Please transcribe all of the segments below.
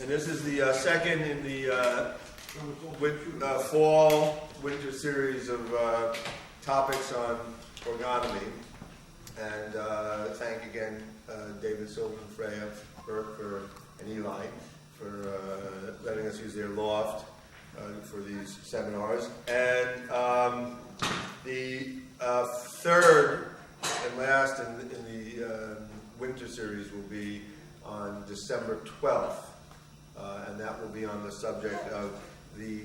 And this is the second in the fall-winter series of topics on orgonomy. And thank again David, Sylvan, Freya, Burke, and Eli for letting us use their loft for these seminars. And the third and last in the winter series will be on December 12th. And that will be on the subject of the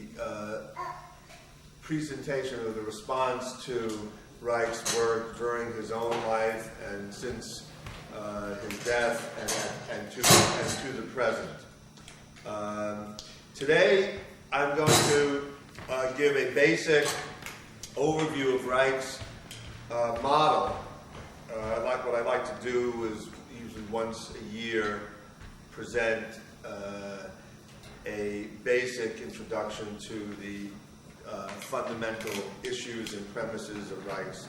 presentation of the response to Reich's work during his own life and since his death and to the present. Today I'm going to give a basic overview of Reich's model. What I like to do is usually once a year present a basic introduction to the fundamental issues and premises of Reich's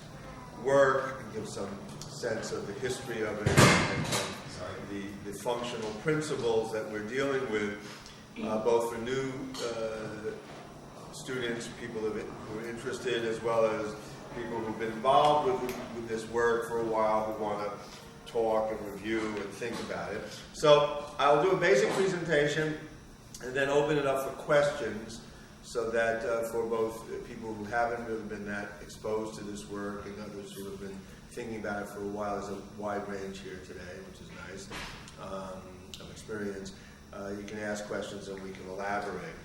work, and give some sense of the history of it and the functional principles that we're dealing with, both for new students, people who are interested, as well as people who've been involved with this work for a while, who want to talk and review and think about it. So I'll do a basic presentation and then open it up for questions, so that for both people who haven't really been that exposed to this work and others who have been thinking about it for a while, there's a wide range here today, which is nice, of experience. You can ask questions and we can elaborate.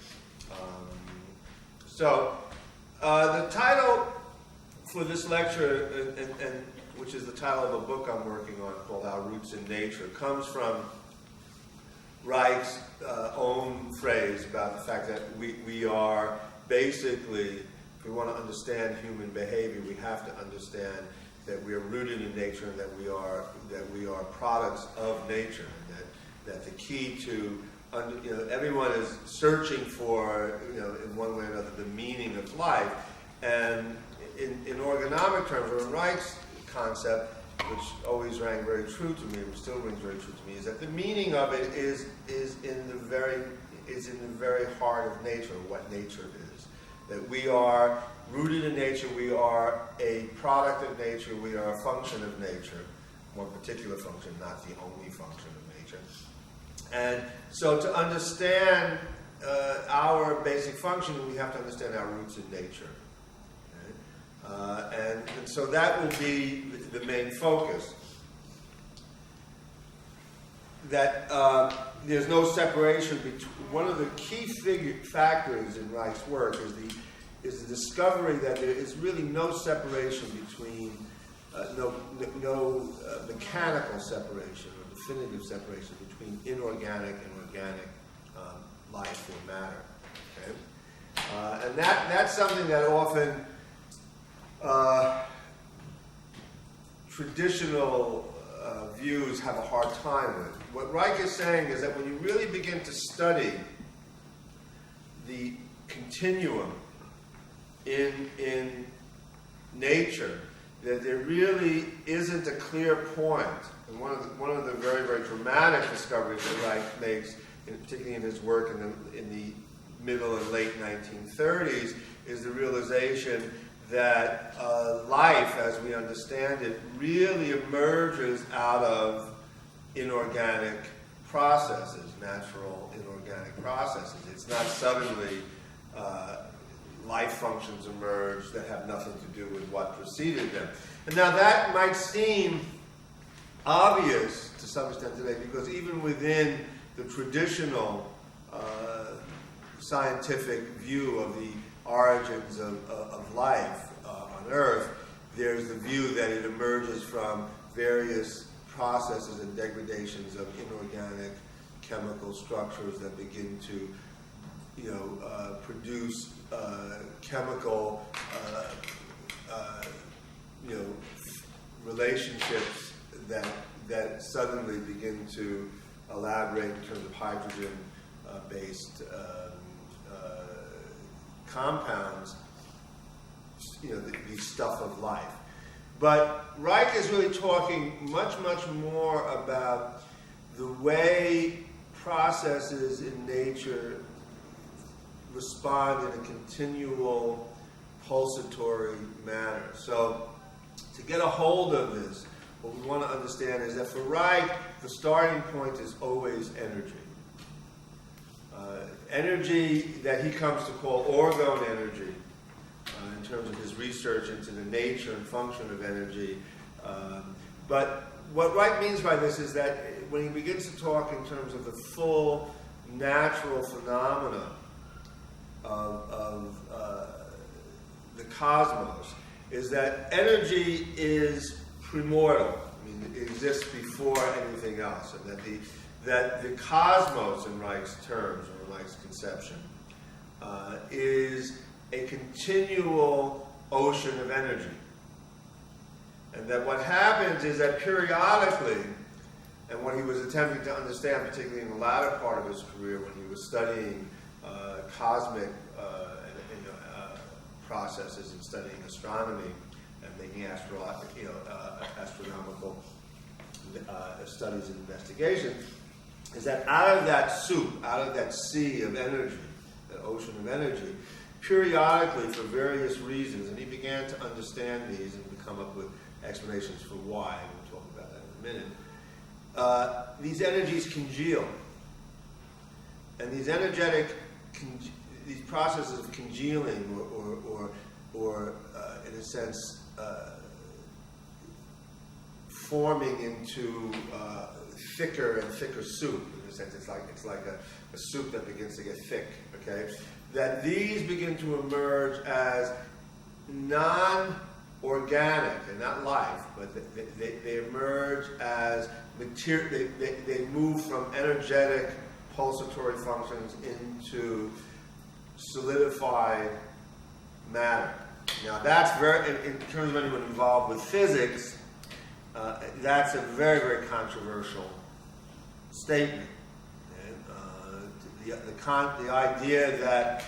So the title for this lecture, and which is the title of a book I'm working on called Our Roots in Nature, comes from Reich's own phrase about the fact that we are basically, if we want to understand human behavior, we have to understand that we are rooted in nature and that we are products of nature, and that the key to everyone is searching for, in one way or another, the meaning of life. And in orgonomic terms, or in Reich's concept, which always rang very true to me, which still rings very true to me, is that the meaning of it is in the very heart of nature, what nature is. That we are rooted in nature, we are a product of nature, we are a function of nature, one particular function, not the only function of nature. And so to understand our basic function, we have to understand our roots in nature. And so that will be the main focus. That there's no separation between. One of the key factors in Reich's work is the discovery that there is really no separation between no mechanical separation or definitive separation between inorganic and organic life or matter. Okay? And that's something that often traditional views have a hard time with. What Reich is saying is that when you really begin to study the continuum in nature, that there really isn't a clear point. And one of the very, very dramatic discoveries that Reich makes, particularly in his work in the middle and late 1930s, is the realization that life, as we understand it, really emerges out of inorganic processes, natural inorganic processes. It's not suddenly life functions emerge that have nothing to do with what preceded them. And now that might seem obvious to some extent today, because even within the traditional scientific view of the origins of life on Earth, there's the view that it emerges from various processes and degradations of inorganic chemical structures that begin to, produce chemical, relationships that suddenly begin to elaborate in terms of hydrogen-based compounds, the stuff of life. But Reich is really talking much, much more about the way processes in nature respond in a continual pulsatory manner. So to get a hold of this, what we want to understand is that for Reich, the starting point is always energy. Energy that he comes to call orgone energy, in terms of his research into the nature and function of energy. But what Reich means by this is that when he begins to talk in terms of the full natural phenomena of the cosmos, is that energy is primordial. I mean, it exists before anything else, and that the cosmos, in Reich's terms, or Reich's conception, is a continual ocean of energy. And that what happens is that periodically, and what he was attempting to understand, particularly in the latter part of his career when he was studying cosmic processes and studying astronomy and making astronomical studies and investigations, is that out of that soup, out of that sea of energy, that ocean of energy, periodically, for various reasons, and he began to understand these and to come up with explanations for why, and we'll talk about that in a minute, these energies congeal. And these these processes of congealing, or in a sense, forming into thicker and thicker soup. In a sense, it's like a soup that begins to get thick. Okay, that these begin to emerge as non-organic and not life, but they emerge as material. They move from energetic pulsatory functions into solidified matter. Now, that's very, in terms of anyone involved with physics, that's a very, very controversial statement. The idea that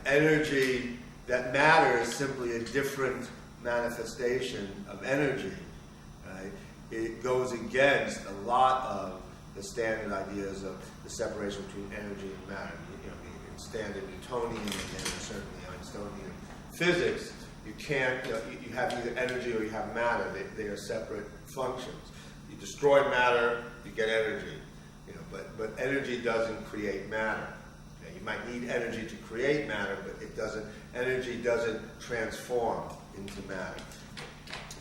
energy, that matter is simply a different manifestation of energy, right? It goes against a lot of the standard ideas of the separation between energy and matter. In standard Newtonian and certainly Einsteinian physics, you can't. You have either energy or you have matter. They are separate functions. You destroy matter, you get energy. But energy doesn't create matter. You might need energy to create matter, but it doesn't. Energy doesn't transform into matter.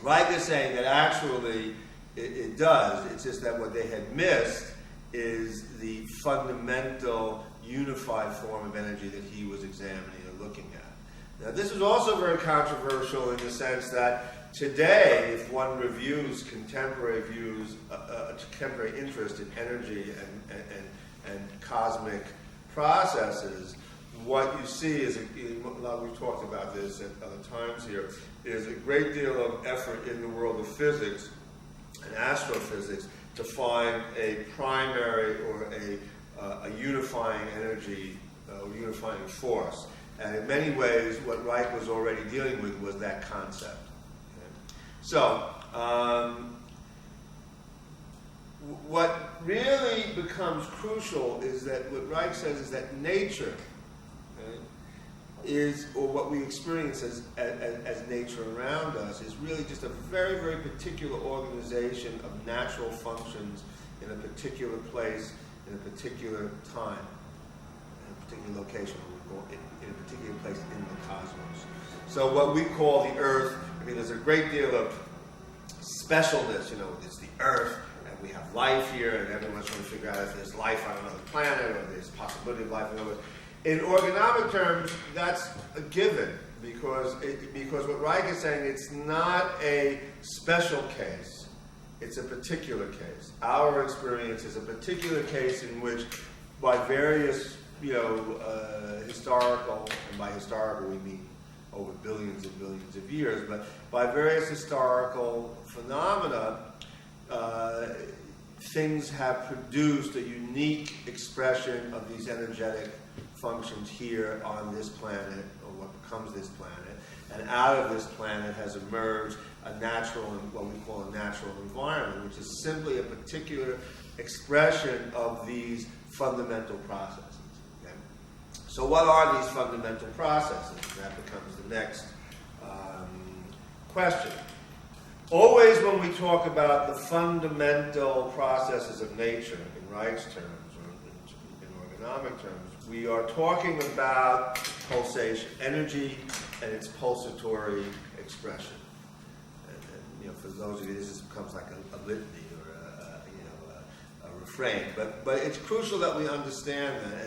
Reich is saying that actually it does. It's just that what they had missed is the fundamental unified form of energy that he was examining and looking at. Now, this is also very controversial in the sense that today, if one reviews contemporary views, contemporary interest in energy and cosmic processes, what you see is, we've talked about this at other times here, is a great deal of effort in the world of physics and astrophysics to find a primary or a unifying energy, unifying force. And in many ways, what Reich was already dealing with was that concept. Okay? So, what really becomes crucial is that what Reich says is that nature, okay, is, or what we experience as nature around us, is really just a very, very particular organization of natural functions in a particular place, in a particular time, in a particular location, in a particular place in the cosmos. So what we call the Earth, there's a great deal of specialness, it's the Earth, and we have life here, and everyone's trying to figure out if there's life on another planet, or there's a possibility of life on another. In orgonomic terms, that's a given, because what Reich is saying, it's not a special case, it's a particular case. Our experience is a particular case in which, by various, historical, and by historical we mean over billions and billions of years, but by various historical phenomena, things have produced a unique expression of these energetic functions here on this planet, or what becomes this planet, and out of this planet has emerged a natural, what we call a natural environment, which is simply a particular expression of these fundamental processes. Okay? So what are these fundamental processes? And that becomes the next question. Always when we talk about the fundamental processes of nature, in Reich's terms, or in ergonomic terms, we are talking about pulsation, energy, and its pulsatory expression. And for those of you, this becomes like a litany or a refrain. But it's crucial that we understand that,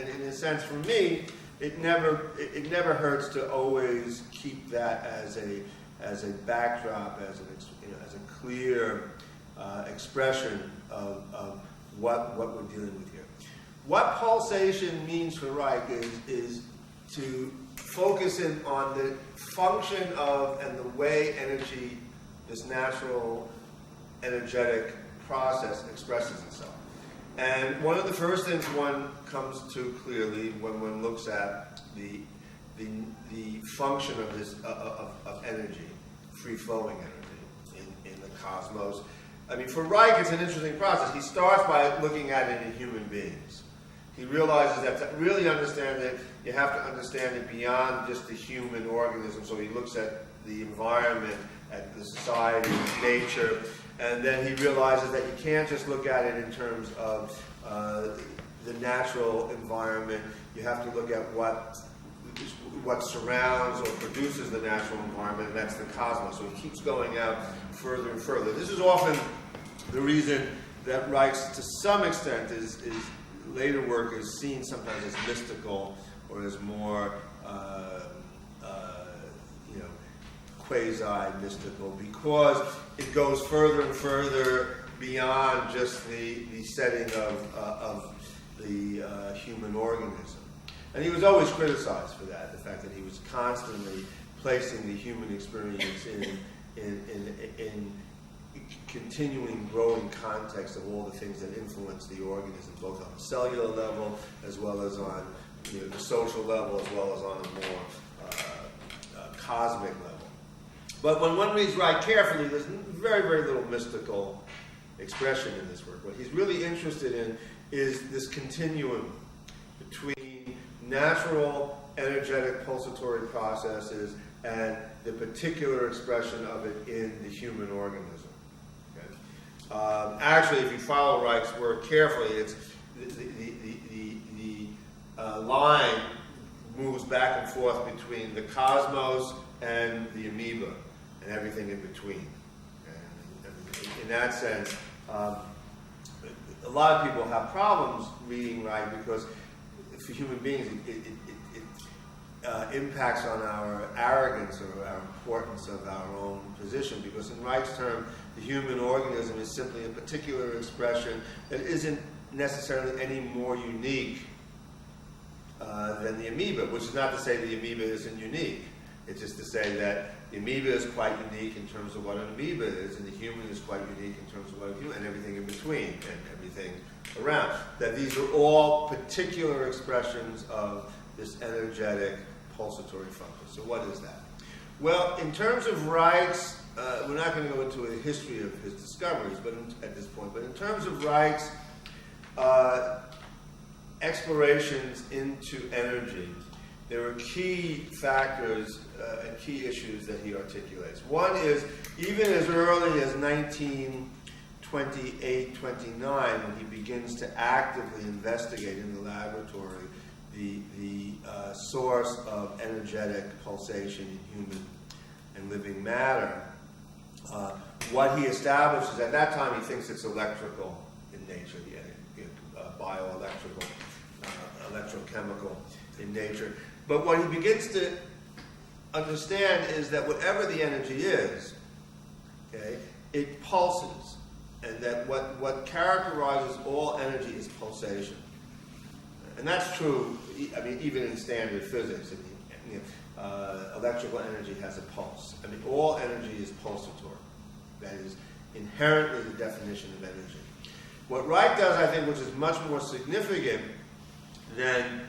and in a sense, for me, it never hurts to always keep that as a backdrop, as a clear expression of what we're dealing with here. What pulsation means for Reich is to focus in on the function of and the way energy, this natural energetic process, expresses itself. And one of the first things one comes to clearly when one looks at the function of this of energy, free-flowing energy in the cosmos. I mean, for Reich, it's an interesting process. He starts by looking at it in human beings. He realizes that to really understand it, you have to understand it beyond just the human organism. So he looks at the environment, at the society, nature, and then he realizes that you can't just look at it in terms of the natural environment. You have to look at what surrounds or produces the natural environment, and that's the cosmos. So he keeps going out further and further. This is often the reason that Reich, to some extent, is later work is seen sometimes as mystical or as more quasi-mystical, because it goes further and further beyond just the setting of the human organism. And he was always criticized for that, the fact that he was constantly placing the human experience in continuing growing context of all the things that influence the organism, both on a cellular level as well as on the social level, as well as on a more cosmic level. But when one reads Reich carefully, there's very, very little mystical expression in this work. What he's really interested in is this continuum between natural, energetic, pulsatory processes and the particular expression of it in the human organism. Okay? Actually, if you follow Reich's work carefully, it's the line moves back and forth between the cosmos and the amoeba and everything in between. And in that sense, a lot of people have problems reading Reich because for human beings it impacts on our arrogance or our importance of our own position, because in Reich's term, the human organism is simply a particular expression that isn't necessarily any more unique than the amoeba, which is not to say the amoeba isn't unique. It's just to say that the amoeba is quite unique in terms of what an amoeba is, and the human is quite unique in terms of what a human, and everything in between, and everything around. That these are all particular expressions of this energetic pulsatory function. So what is that? Well, in terms of Reich's, we're not going to go into a history of his discoveries at this point, but in terms of Reich's explorations into energy, there are key factors and key issues that he articulates. One is, even as early as 1928, 29, when he begins to actively investigate in the laboratory the source of energetic pulsation in human and living matter, what he establishes, at that time he thinks it's electrical in nature, bioelectrical, electrochemical in nature. But what he begins to understand is that whatever the energy is, okay, it pulses, and that what characterizes all energy is pulsation. And that's true, I mean, even in standard physics. Electrical energy has a pulse. I mean, all energy is pulsatory. That is inherently the definition of energy. What Reich does, I think, which is much more significant than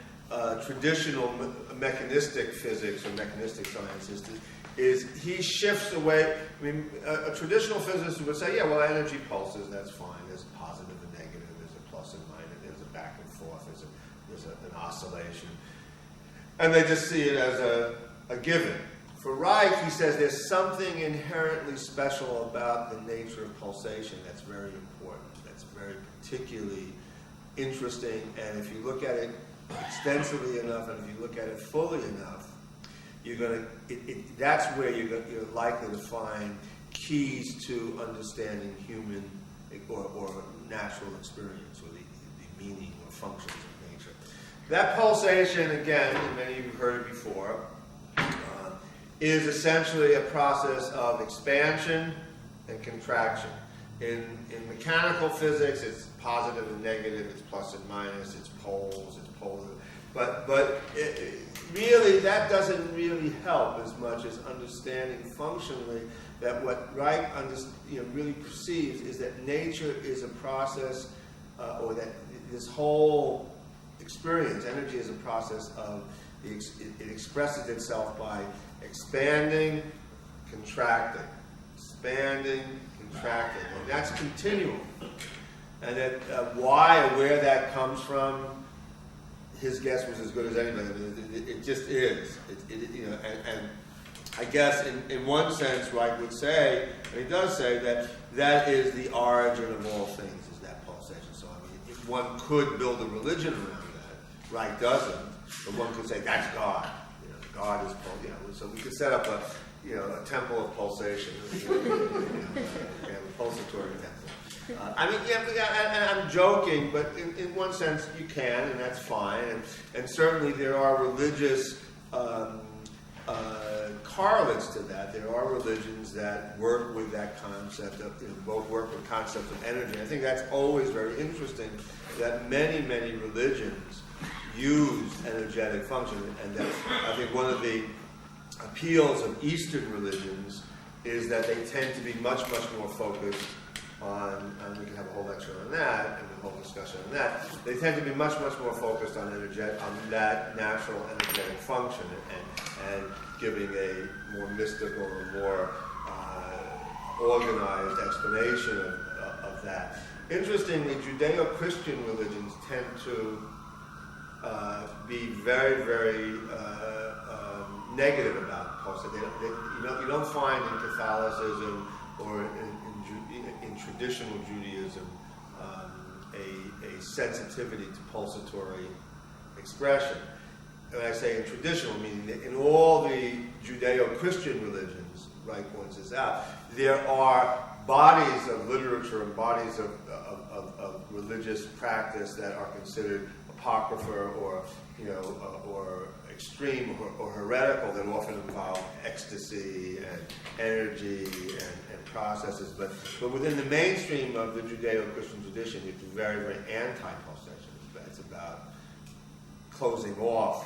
traditional mechanistic physics or mechanistic sciences, is he shifts away. I mean, a traditional physicist would say, yeah, well, energy pulses, that's fine. There's positive and negative, there's a plus and minus, there's a back and forth, there's an oscillation. And they just see it as a given. For Reich, he says there's something inherently special about the nature of pulsation that's very important, that's very particularly interesting, and if you look at it extensively enough, and if you look at it fully enough, you're going to. That's where you're likely to find keys to understanding human or natural experience, or the meaning or functions of nature. That pulsation, again, and many of you have heard it before, is essentially a process of expansion and contraction. In mechanical physics, it's positive and negative, it's plus and minus, it's poles, it's polar. But really, that doesn't really help as much as understanding functionally that what Reich really perceives is that nature is a process, or that this whole experience, energy is a process of, it expresses itself by expanding, contracting, expanding, contracting, and that's continual. And that why or where that comes from, his guess was as good as anybody. It just is. And I guess in one sense, Reich would say, and he does say, that is the origin of all things, is that pulsation. So I mean, if one could build a religion around that, Reich doesn't, but one could say that's God. God is, so we could set up a temple of pulsation, a pulsatory temple. I mean, and I'm joking, but in one sense you can, and that's fine. And certainly there are religious correlates to that. There are religions that work with that concept of, both work with concept of energy. I think that's always very interesting, that many religions use energetic function, and that I think one of the appeals of Eastern religions is that they tend to be much more focused on, and we can have a whole lecture on that and a whole discussion on that. They tend to be much more focused on that natural energetic function and giving a more mystical or more organized explanation of that. Interestingly, Judeo-Christian religions tend to be very negative about pulsation. You don't find in Catholicism or in traditional Judaism a sensitivity to pulsatory expression. And I say in traditional, meaning that in all the Judeo-Christian religions, Reich points this out, there are bodies of literature and bodies of religious practice that are considered apocryphal or extreme or heretical, that often involve ecstasy and energy and processes. But within the mainstream of the Judeo-Christian tradition, it's very anti-pulsation. It's about closing off,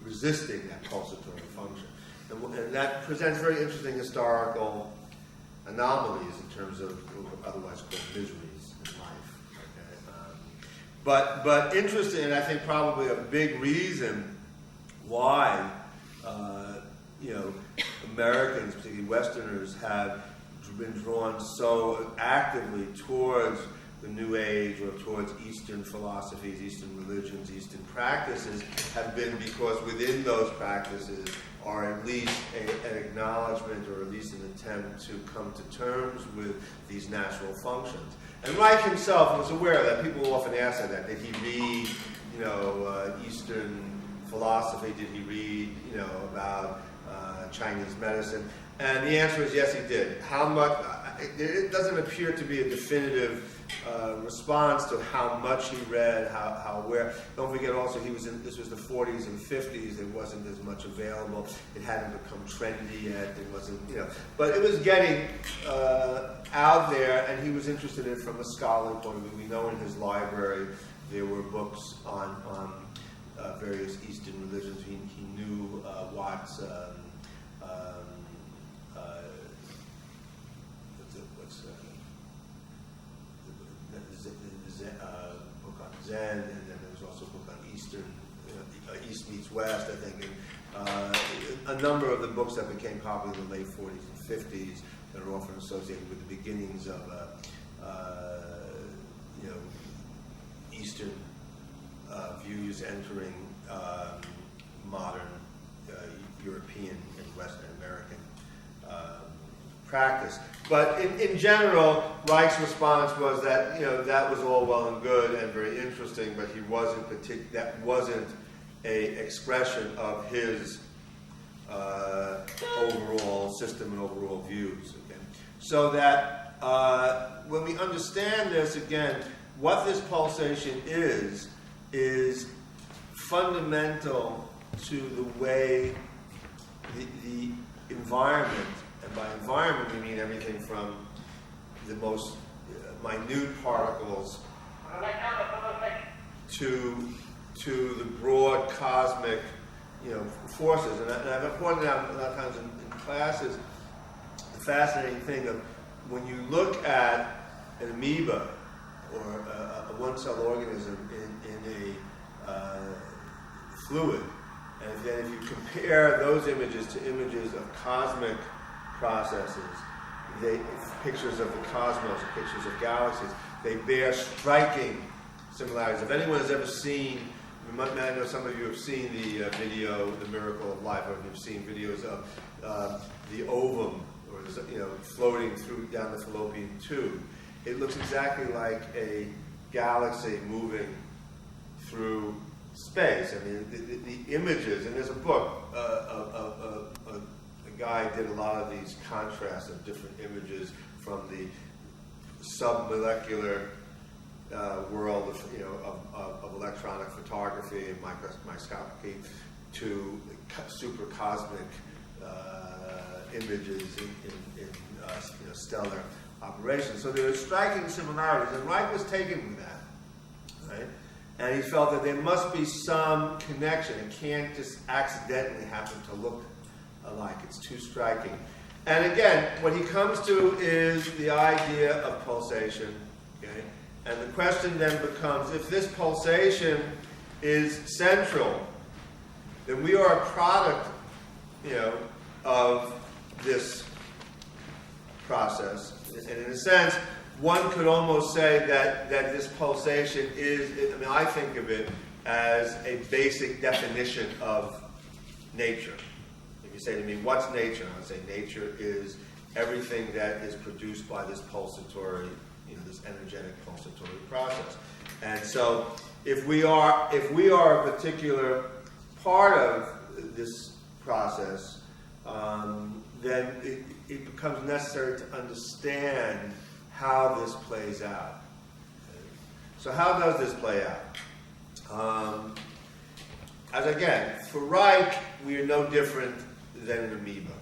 resisting that pulsatory function. And that presents very interesting historical anomalies in terms of otherwise called miseries in life. Okay? But interesting, and I think probably a big reason why Americans, particularly Westerners, have been drawn so actively towards the New Age or towards Eastern philosophies, Eastern religions, Eastern practices, have been because within those practices are at least an acknowledgement or at least an attempt to come to terms with these natural functions. And Reich himself was aware of that. People often ask that. Did he read, Eastern philosophy? Did he read, about Chinese medicine? And the answer is yes, he did. How much? It doesn't appear to be a definitive response to how much he read, how where. Don't forget also this was the 40s and 50s. There wasn't as much available. It hadn't become trendy yet. It wasn't, but it was getting out there, and he was interested in it from a scholarly point of view. We know in his library there were books on various Eastern religions. He knew Watt's book on Zen, and then there was also a book on Eastern, East meets West, I think, a number of the books that became popular in the late 40s and 50s that are often associated with the beginnings of Eastern views entering modern European and Western American practice. But in general, Reich's response was that that was all well and good and very interesting, but that wasn't a expression of his overall system and overall views. Okay? So that when we understand this, again, what this pulsation is fundamental to the way the environment, and by environment we mean everything from the most minute particles to the broad cosmic forces. And I've pointed out a lot of times in classes the fascinating thing of when you look at an amoeba or a one-cell organism in a fluid, and then if you compare those images to images of cosmic processes, pictures of the cosmos, pictures of galaxies, they bear striking similarities. If anyone has ever seen, I know some of you have seen the video, The Miracle of Life, or you've seen videos of the ovum, or floating down the fallopian tube. It looks exactly like a galaxy moving through space. I mean, the images, and there's a book, a guy did a lot of these contrasts of different images from the submolecular world of electronic photography and microscopy to super cosmic images in stellar operations. So there are striking similarities, and Reich was taken with that, right? And he felt that there must be some connection. It can't just accidentally happen to look alike. It's too striking. And again, what he comes to is the idea of pulsation. Okay? And the question then becomes, if this pulsation is central, then we are a product, of this process. And in a sense, one could almost say that this pulsation is, I think of it as a basic definition of nature. If you say to me, what's nature? I would say nature is everything that is produced by this pulsatory, this energetic pulsatory process. And so if we are a particular part of this process, then it becomes necessary to understand how this plays out. So how does this play out? As again, for Reich, we are no different than an amoeba.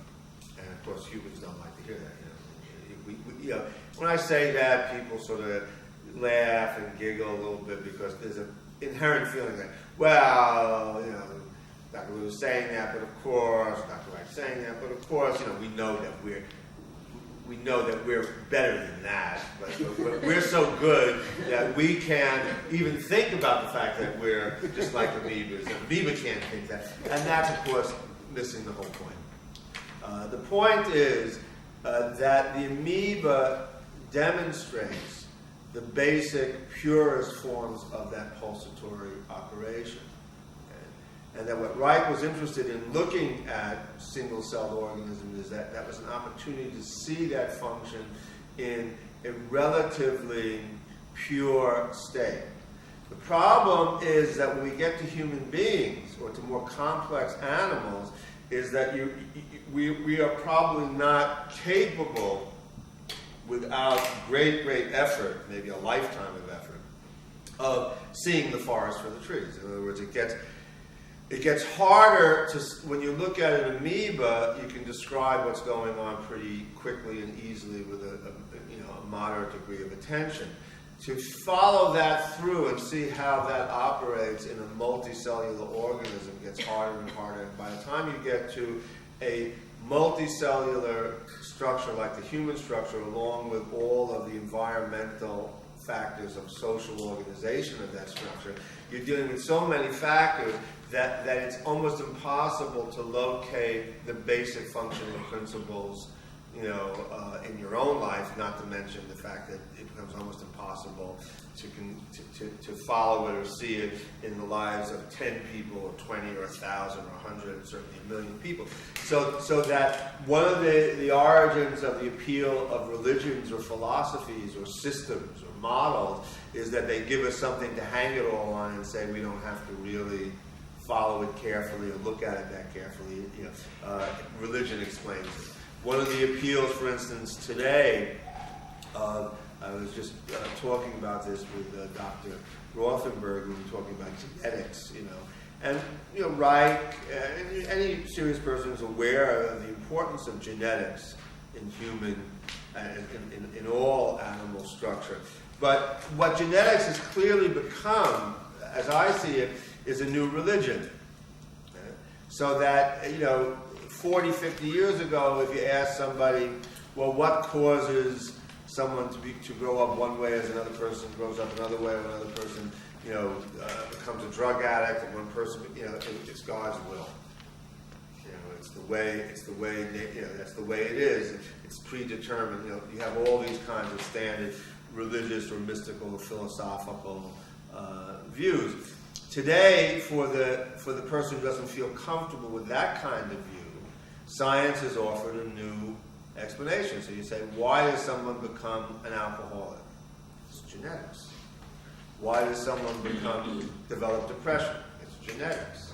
And of course, humans don't like to hear that. When I say that, people sort of laugh and giggle a little bit because there's an inherent feeling that, well, Dr. Wu was saying that, but of course, Dr. Reich saying that, but of course, we know that we're better than that, but we're so good that we can't even think about the fact that we're just like amoebas. An amoeba can't think that, and that's of course missing the whole point. The point is that the amoeba demonstrates the basic, purest forms of that pulsatory operation. And that what Reich was interested in looking at single-celled organisms is that was an opportunity to see that function in a relatively pure state. The problem is that when we get to human beings or to more complex animals, is that we are probably not capable, without great effort, maybe a lifetime of effort, of seeing the forest for the trees. In other words, it gets harder to, when you look at an amoeba, you can describe what's going on pretty quickly and easily with a moderate degree of attention. To follow that through and see how that operates in a multicellular organism gets harder and harder. And by the time you get to a multicellular structure like the human structure, along with all of the environmental factors of social organization of that structure, you're dealing with so many factors that it's almost impossible to locate the basic functional principles, in your own life, not to mention the fact that it becomes almost impossible to follow it or see it in the lives of 10 people or 20 or 1,000 or 100 and certainly 1,000,000 people. So that one of the origins of the appeal of religions or philosophies or systems or models is that they give us something to hang it all on and say we don't have to really follow it carefully or look at it that carefully. Religion explains it. One of the appeals, for instance, today, I was just talking about this with Dr. Rothenberg. We were talking about genetics, and Reich, any serious person is aware of the importance of genetics in human, in all animal structure. But what genetics has clearly become, as I see it, is a new religion. So that, 40, 50 years ago, if you ask somebody, well, what causes someone to grow up one way as another person grows up another way, or another person, becomes a drug addict, and one person, it's God's will. It's the way, that's the way it is. It's predetermined. You have all these kinds of standard religious or mystical or philosophical views. Today, for the person who doesn't feel comfortable with that kind of view, science has offered a new explanation. So you say, why does someone become an alcoholic? It's genetics. Why does someone develop depression? It's genetics.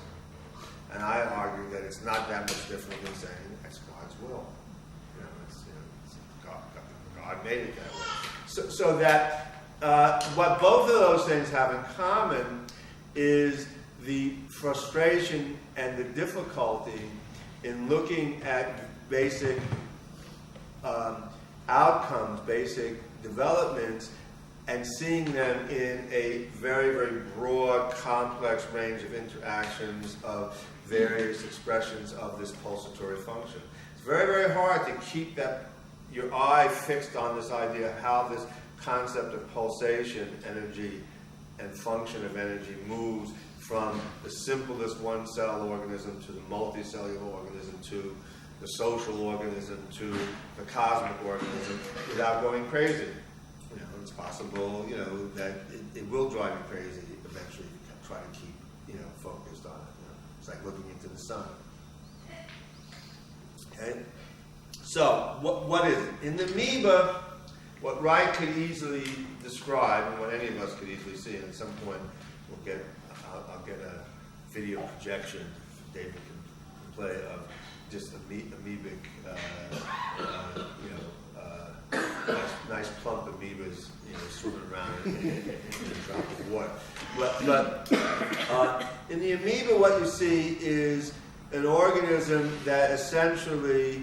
And I argue that it's not that much different than saying it's God's will. God made it that way. So that what both of those things have in common is the frustration and the difficulty in looking at basic outcomes, basic developments, and seeing them in a very, very broad, complex range of interactions of various expressions of this pulsatory function. It's very, very hard to keep your eye fixed on this idea of how this concept of pulsation, energy, and function of energy moves from the simplest one-cell organism to the multicellular organism to the social organism to the cosmic organism without going crazy. It's possible, that it will drive you crazy eventually if you try to keep, focused on it. It's like looking into the sun. Okay? So, what is it? In the amoeba, what Reich could easily describe, and what any of us could easily see, and at some point I'll get a video projection David can play of just amoebic, nice plump amoebas, swimming around in a drop of water. But in the amoeba, what you see is an organism that essentially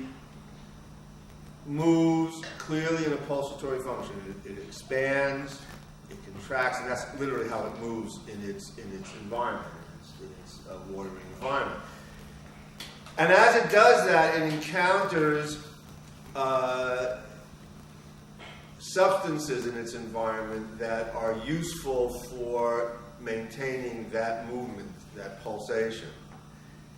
moves clearly in a pulsatory function. It expands, it contracts, and that's literally how it moves in its environment, in its watering environment. And as it does that, it encounters substances in its environment that are useful for maintaining that movement, that pulsation.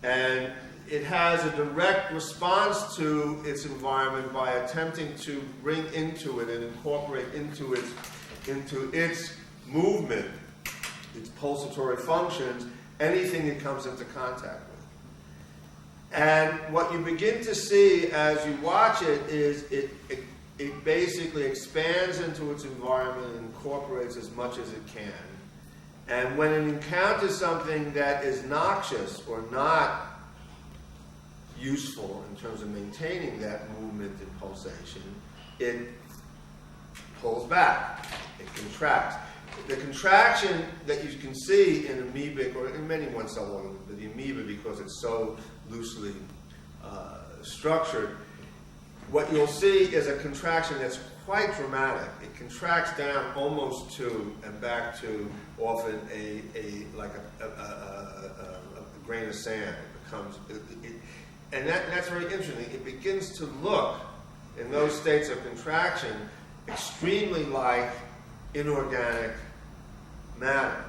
And it has a direct response to its environment by attempting to bring into it and incorporate into its movement, its pulsatory functions, anything it comes into contact with. And what you begin to see as you watch it is it basically expands into its environment and incorporates as much as it can. And when it encounters something that is noxious or not useful in terms of maintaining that movement and pulsation, it pulls back, it contracts. The contraction that you can see in amoebic, or in many one-cell organisms, but the amoeba, because it's so loosely structured, what you'll see is a contraction that's quite dramatic. It contracts down almost to and back to often like a grain of sand. It becomes, and that's very interesting. It begins to look, in those states of contraction, extremely like inorganic matter.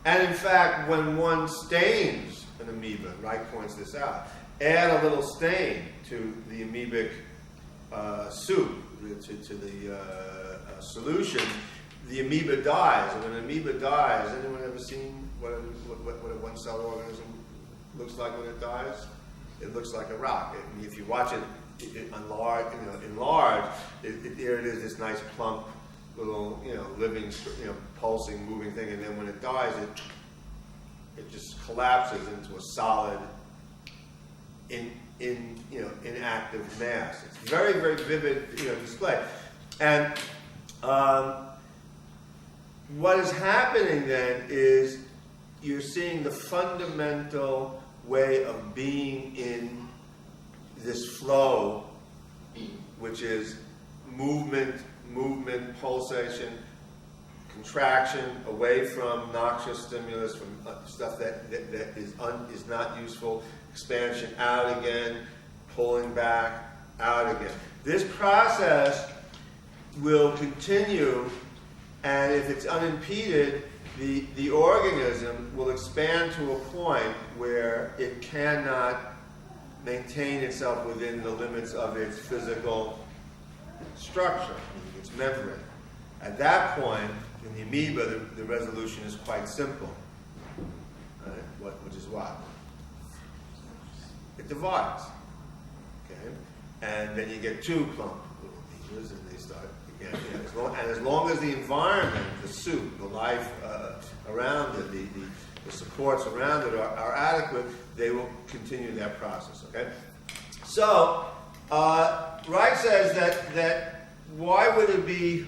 And in fact, when one stains an amoeba, Reich points this out, add a little stain to the amoebic soup, to the solution, the amoeba dies. And when an amoeba dies, anyone ever seen what a one-cell organism looks like when it dies? It looks like a rock. If you watch it enlarge, there it is, this nice plump little, living, pulsing, moving thing, and then when it dies, it just collapses into a solid, inactive mass. It's very, very vivid, display. And what is happening then is you're seeing the fundamental way of being in this flow, which is movement, pulsation, contraction, away from noxious stimulus, from stuff that is not useful, expansion, out again, pulling back, out again. This process will continue, and if it's unimpeded, the organism will expand to a point where it cannot maintain itself within the limits of its physical structure, its membrane. At that point, in the amoeba, the resolution is quite simple. Right? Which is what? It divides. Okay? And then you get two plump little amoebas, and they start again. As long as the environment, the soup, the life around it, the supports around it are adequate, they will continue that process. Okay? So, Reich says that why would it be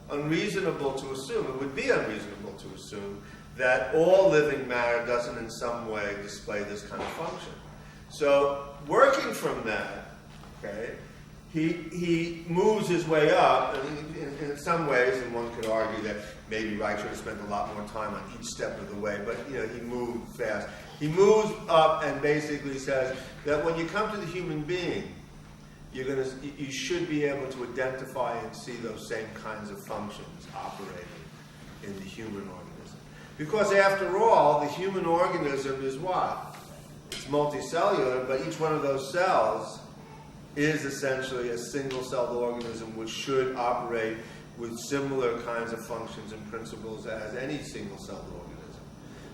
unreasonable to assume, it would be unreasonable to assume that all living matter doesn't in some way display this kind of function. So, working from that, okay, he moves his way up, and in some ways, and one could argue that maybe Reich should have spent a lot more time on each step of the way, but he moved fast. He moves up and basically says that when you come to the human being, you should be able to identify and see those same kinds of functions operating in the human organism. Because after all, the human organism is what? It's multicellular, but each one of those cells is essentially a single-celled organism which should operate with similar kinds of functions and principles as any single-celled organism.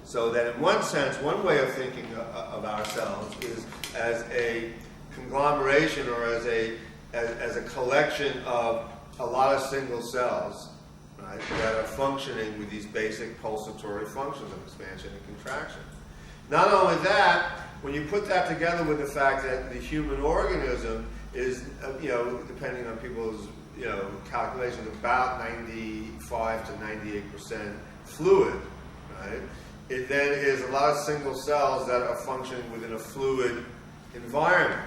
So that in one sense, one way of thinking of ourselves is as a conglomeration or as a collection of a lot of single cells, right, that are functioning with these basic pulsatory functions of expansion and contraction. Not only that, when you put that together with the fact that the human organism is, depending on people's, calculations, about 95 to 98% fluid, right? It then is a lot of single cells that are functioning within a fluid environment,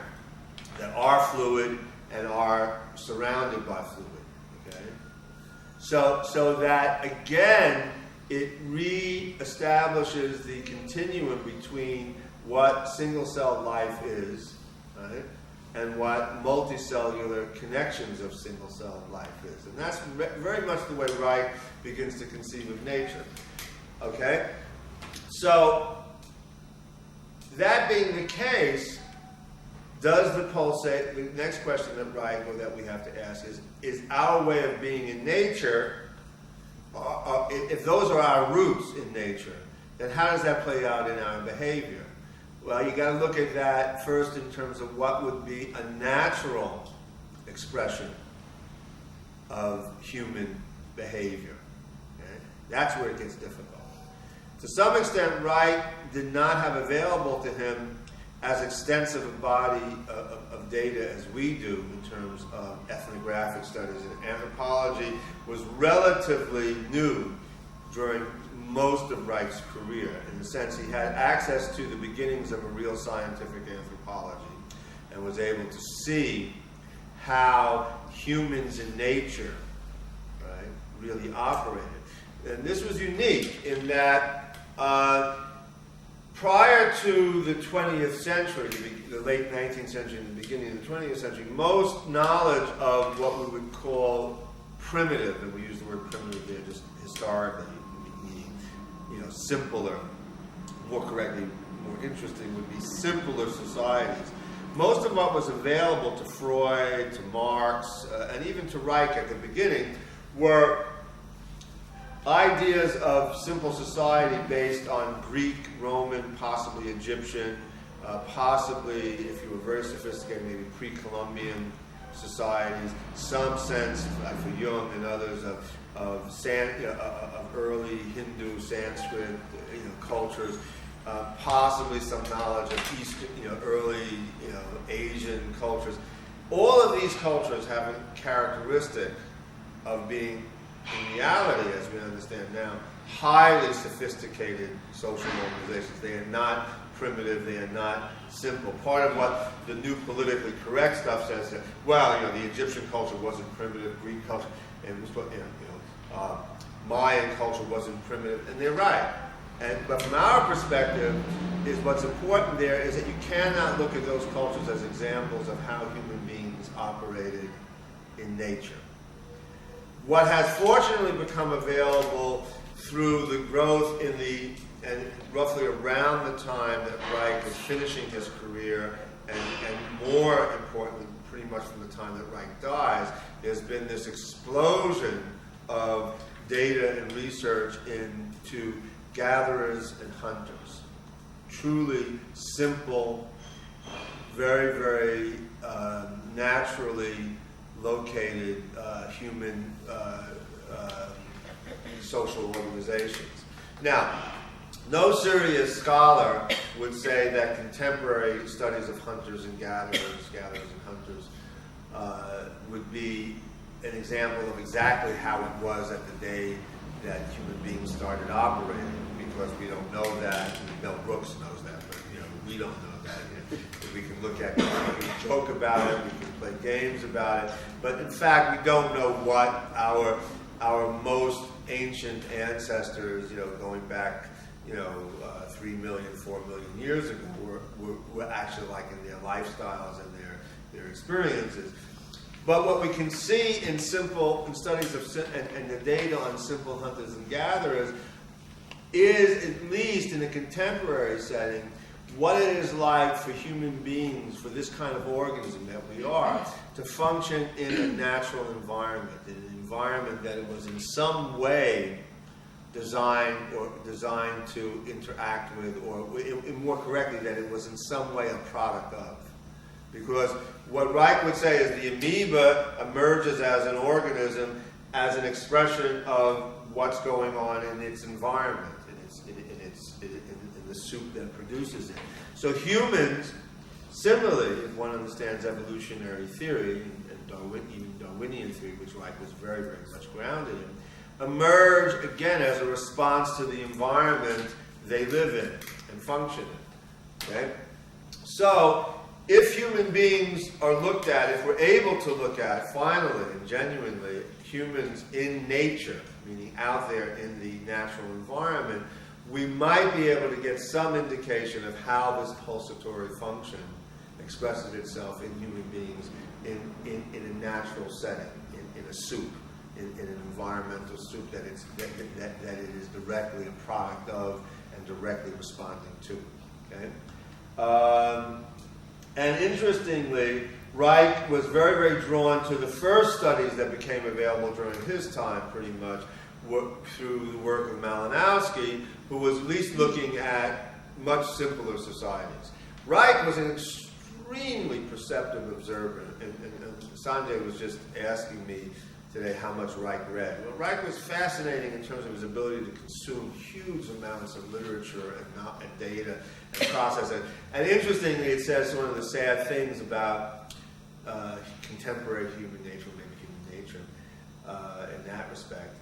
that are fluid and are surrounded by fluid. Okay? So that again, it re-establishes the continuum between what single-celled life is, right, and what multicellular connections of single-celled life is. And that's very much the way Reich begins to conceive of nature. Okay? So, that being the case, does the pulsate, the next question that Reich, or that we have to ask is our way of being in nature, if those are our roots in nature, then how does that play out in our behavior? Well, you got to look at that first in terms of what would be a natural expression of human behavior. Okay? That's where it gets difficult. To some extent, Reich did not have available to him as extensive a body of data as we do in terms of ethnographic studies. And anthropology was relatively new during most of Reich's career. In the sense he had access to the beginnings of a real scientific anthropology and was able to see how humans in nature, right, really operated. And this was unique in that prior to the 20th century, the late 19th century and the beginning of the 20th century, most knowledge of what we would call primitive, and we use the word primitive there just historically, meaning simpler, more correctly, more interesting would be simpler societies. Most of what was available to Freud, to Marx, and even to Reich at the beginning were ideas of simple society based on Greek, Roman, possibly Egyptian, possibly, if you were very sophisticated, maybe pre-Columbian societies, some sense, like for Jung and others, of early Hindu, Sanskrit, cultures, possibly some knowledge of Eastern, early, Asian cultures. All of these cultures have a characteristic of being, in reality, as we understand now, highly sophisticated social organizations. They are not primitive, they are not simple. Part of what the new politically correct stuff says that, the Egyptian culture wasn't primitive, Greek culture, and Mayan culture wasn't primitive, and they're right. But from our perspective, what's important there is that you cannot look at those cultures as examples of how human beings operated in nature. What has fortunately become available through the growth and roughly around the time that Reich was finishing his career, and more importantly, pretty much from the time that Reich dies, there's been this explosion of data and research into gatherers and hunters. Truly simple, very, very naturally located human social organizations. Now, no serious scholar would say that contemporary studies of hunters and gatherers and hunters, would be an example of exactly how it was at the day that human beings started operating, because we don't know that. Mel Brooks knows that, but we don't know that. We can look at it, we can joke about it, we can play games about it, but in fact we don't know what our most ancient ancestors, going back 3 million, 4 million years ago, were actually like in their lifestyles and their experiences. But what we can see in studies of and the data on simple hunters and gatherers is, at least in a contemporary setting, what it is like for human beings, for this kind of organism that we are, to function in a natural environment, in an environment that it was in some way designed to interact with, or more correctly, that it was in some way a product of. Because what Reich would say is the amoeba emerges as an organism, as an expression of what's going on in its environment, in the soup that produces it. So humans, similarly, if one understands evolutionary theory, and even Darwinian theory, which Reich was very, very much grounded in, emerge again as a response to the environment they live in and function in. Okay? So, if human beings are looked at, if we're able to look at, finally and genuinely, humans in nature, meaning out there in the natural environment, we might be able to get some indication of how this pulsatory function expresses itself in human beings in a natural setting, in a soup, in an environmental soup that it is directly a product of and directly responding to. Okay? And interestingly, Reich was very, very drawn to the first studies that became available during his time, pretty much, through the work of Malinowski, who was at least looking at much simpler societies. Reich was an extremely perceptive observer, and Sanjay was just asking me today how much Reich read. Well, Reich was fascinating in terms of his ability to consume huge amounts of literature and data and process it. And interestingly, it says one of the sad things about contemporary human nature, maybe human nature, in that respect,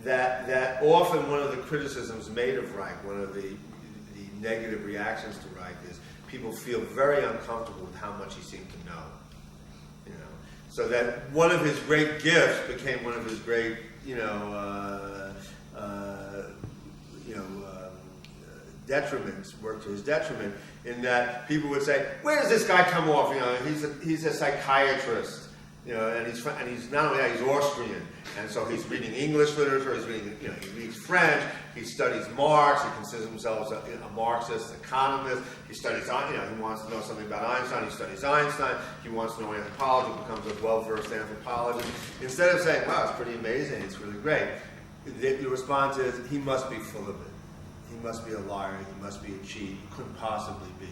that often one of the criticisms made of Reich, one of the negative reactions to Reich, is people feel very uncomfortable with how much he seemed to know. So that one of his great gifts became one of his great, detriments, worked to his detriment, in that people would say, "Where does this guy come off? He's a psychiatrist, and he's not only that, he's Austrian, And so he's reading English literature, he's reading, he reads French, he studies Marx, he considers himself a Marxist economist, he studies, he wants to know something about Einstein, he studies Einstein, he wants to know anthropology, becomes a well-versed anthropologist. Instead of saying, wow, it's pretty amazing, it's really great, the response is, he must be full of it. He must be a liar, he must be a cheat, he couldn't possibly be,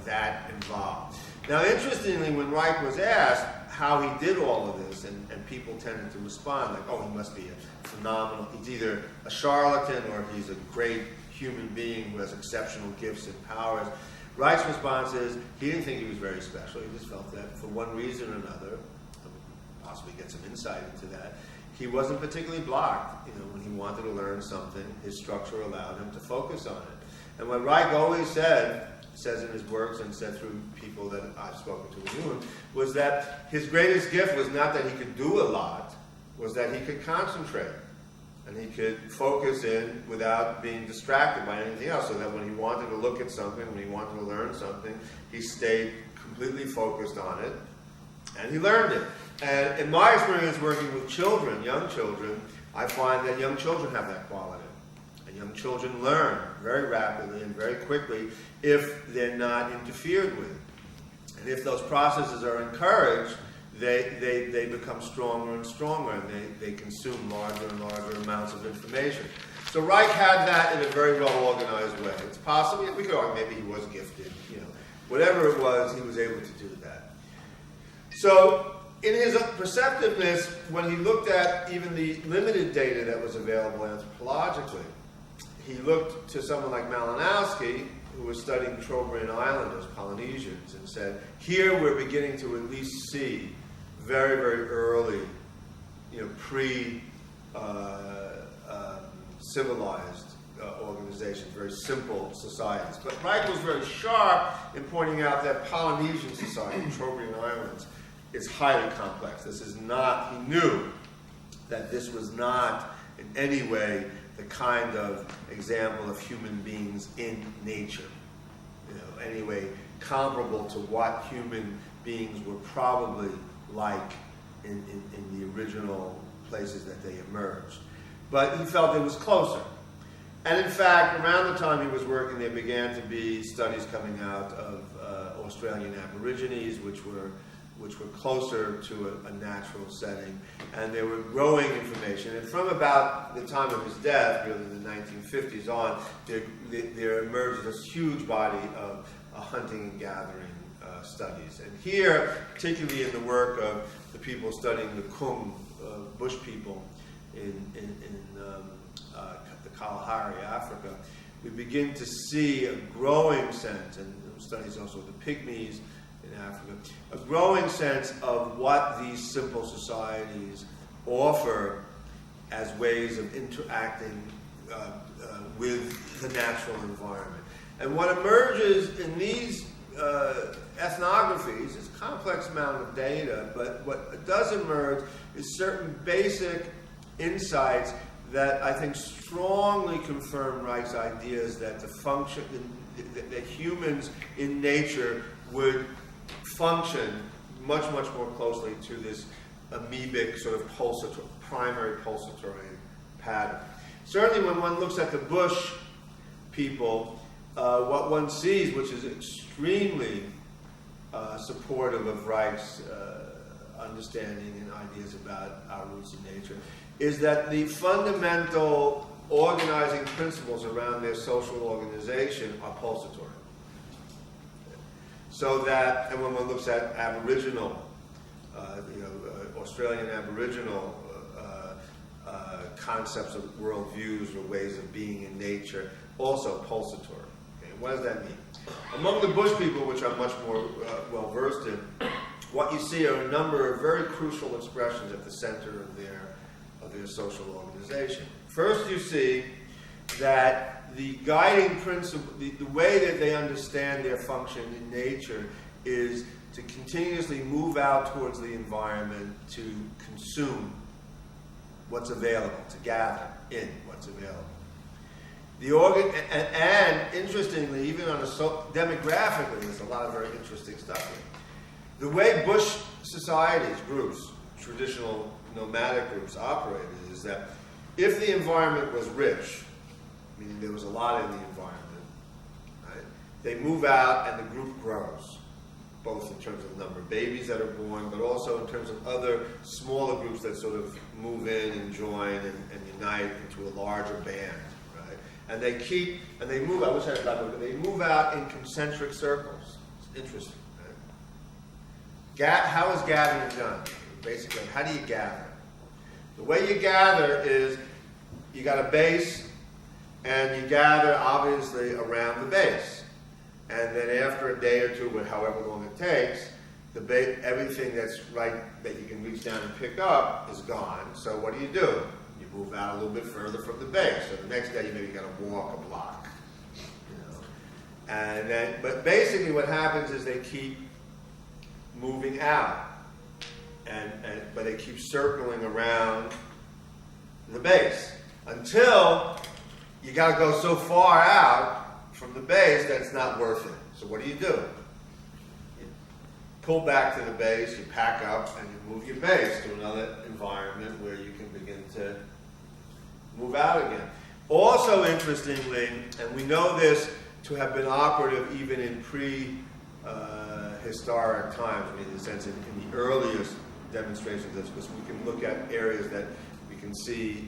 that involved. Now, interestingly, when Reich was asked how he did all of this, and people tended to respond like, oh, he must be a phenomenal, he's either a charlatan or he's a great human being who has exceptional gifts and powers. Reich's response is, he didn't think he was very special, he just felt that for one reason or another, possibly get some insight into that, he wasn't particularly blocked. When he wanted to learn something, his structure allowed him to focus on it. And what Reich always says in his works and said through people that I've spoken to with him, was that his greatest gift was not that he could do a lot, was that he could concentrate. And he could focus in without being distracted by anything else, so that when he wanted to look at something, when he wanted to learn something, he stayed completely focused on it, and he learned it. And in my experience working with children, young children, I find that young children have that quality. And young children learn very rapidly and very quickly if they're not interfered with. And if those processes are encouraged, they become stronger and stronger, and they consume larger and larger amounts of information. So Reich had that in a very well-organized way. It's possible, we could argue maybe he was gifted, whatever it was, he was able to do that. So in his perceptiveness, when he looked at even the limited data that was available anthropologically, he looked to someone like Malinowski, who was studying Trobriand Islanders, Polynesians, and said, here we're beginning to at least see very, very early, pre-civilized organizations, very simple societies. But Reich was very sharp in pointing out that Polynesian society, Trobriand Islands, is highly complex. This is not, he knew that this was not in any way the kind of example of human beings in nature. Anyway, comparable to what human beings were probably like in the original places that they emerged. But he felt it was closer. And in fact, around the time he was working, there began to be studies coming out of Australian Aborigines, which were closer to a natural setting, and there were growing information. And from about the time of his death, really the 1950s on, there emerged this huge body of hunting and gathering studies. And here, particularly in the work of the people studying the Kung bush people in the Kalahari, Africa, we begin to see a growing sense, and studies also of the Pygmies in Africa, a growing sense of what these simple societies offer as ways of interacting with the natural environment. And what emerges in these ethnographies is a complex amount of data, but what does emerge is certain basic insights that I think strongly confirm Reich's ideas that the function, that humans in nature would function much, much more closely to this amoebic sort of primary pulsatory pattern. Certainly when one looks at the bush people, what one sees, which is extremely supportive of Reich's understanding and ideas about our roots in nature, is that the fundamental organizing principles around their social organization are pulsatory. So that, and when one looks at Aboriginal, Australian Aboriginal concepts of worldviews or ways of being in nature, also pulsatory. Okay? What does that mean? Among the bush people, which I'm much more well-versed in, what you see are a number of very crucial expressions at the center of their social organization. First, you see that the guiding principle, the way that they understand their function in nature is to continuously move out towards the environment to consume what's available, to gather in what's available. And interestingly, even on demographically, there's a lot of very interesting stuff here. The way bush societies, groups, traditional nomadic groups operated is that if the environment was rich, meaning there was a lot in the environment, right, they move out and the group grows, both in terms of the number of babies that are born, but also in terms of other smaller groups that sort of move in and join and unite into a larger band, right? And they move out, I wish I had that, but they move out in concentric circles. It's interesting, right? How is gathering done? Basically, how do you gather? The way you gather is you got a base, and you gather, obviously, around the base. And then after a day or two, however long it takes, everything that's right that you can reach down and pick up is gone. So what do? You move out a little bit further from the base. So the next day, you got to walk a block. And then, but basically, what happens is they keep moving out, but they keep circling around the base until you got to go so far out from the base that it's not worth it. So what do? You pull back to the base, you pack up, and you move your base to another environment where you can begin to move out again. Also, interestingly, and we know this to have been operative even in historic times, I mean, in the sense in the earliest demonstrations, because we can look at areas that we can see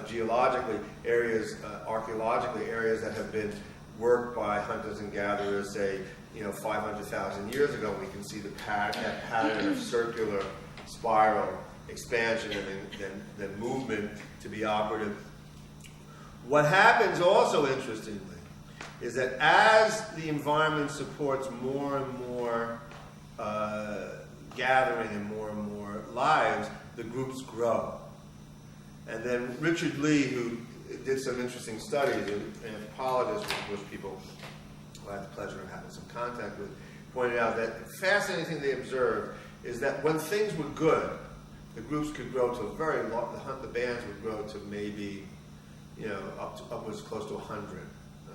geologically, areas, archaeologically, areas that have been worked by hunters and gatherers, say, 500,000 years ago. We can see that pattern of circular spiral expansion and then movement to be operative. What happens also, interestingly, is that as the environment supports more and more gathering and more lives, the groups grow. And then Richard Lee, who did some interesting studies, an anthropologist with people who I had the pleasure of having some contact with, pointed out that the fascinating thing they observed is that when things were good, the groups could grow to a very long, the bands would grow to maybe, upwards close to 100,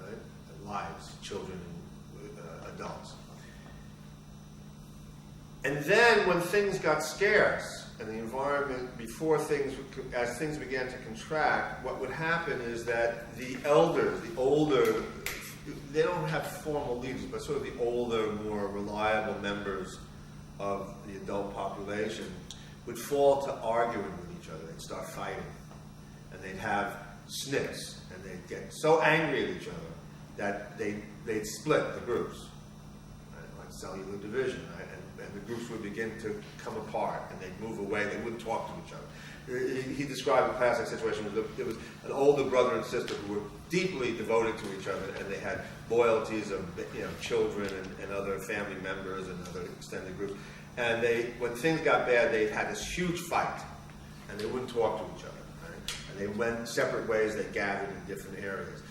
right? Lives, children, and adults. And then when things got scarce, and the environment, as things began to contract, what would happen is that the elders, the older, they don't have formal leaders, but sort of the older, more reliable members of the adult population would fall to arguing with each other. They'd start fighting, and they'd have snips, and they'd get so angry at each other that they'd split the groups, right? Like cellular division, right? And the groups would begin to come apart, and they'd move away. They wouldn't talk to each other. He described a classic situation. It was an older brother and sister who were deeply devoted to each other, and they had loyalties of children and other family members and other extended groups. And when things got bad, they had this huge fight, and they wouldn't talk to each other. Right? And they went separate ways. They gathered in different areas.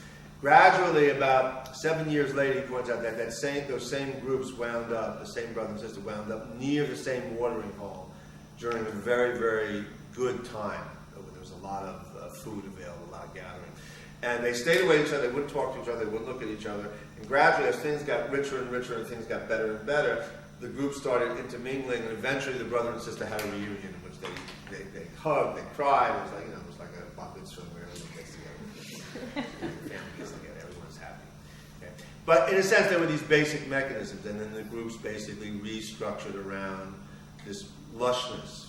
Gradually, about 7 years later, he points out that those same groups wound up, the same brother and sister wound up near the same watering hole during a very, very good time. There was a lot of food available, a lot of gathering. And they stayed away from each other, they wouldn't talk to each other, they wouldn't look at each other. And gradually, as things got richer and richer and things got better and better, the groups started intermingling, and eventually the brother and sister had a reunion in which they hugged, they cried. It was like a bat mitzvah where everyone gets together. The family gets together, everyone's happy. Okay? But in a sense, there were these basic mechanisms, and then the groups basically restructured around this lushness.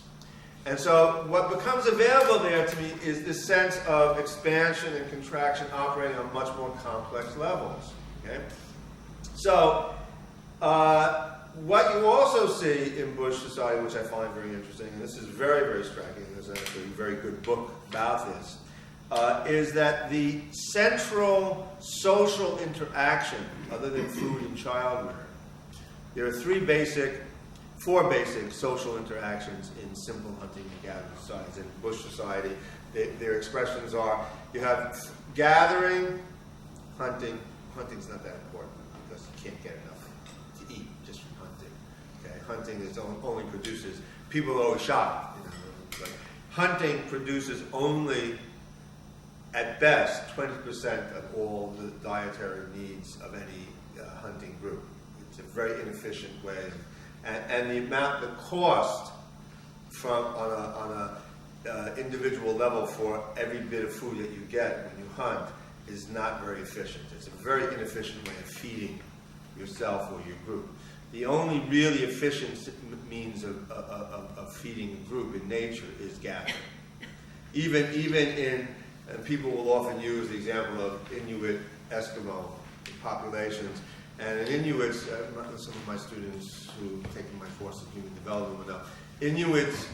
And so what becomes available there to me is this sense of expansion and contraction operating on much more complex levels. Okay? So what you also see in Bush society, which I find very interesting, and this is very, very striking, and there's actually a very good book about this, is that the central social interaction, other than food and child rearing, there are four basic social interactions in simple hunting and gathering societies. In Bush society, their expressions are, you have gathering, hunting. Hunting's not that important because you can't get enough to eat just from hunting. Okay? Hunting only produces, people are always shocked. Like, hunting produces only, at best, 20% of all the dietary needs of any hunting group. It's a very inefficient way. and the cost on a individual level for every bit of food that you get when you hunt is not very efficient. It's a very inefficient way of feeding yourself or your group. The only really efficient means of feeding a group in nature is gathering. Even in, and people will often use the example of Inuit Eskimo populations. And in Inuits, some of my students who have taken my course in human development will know, Inuits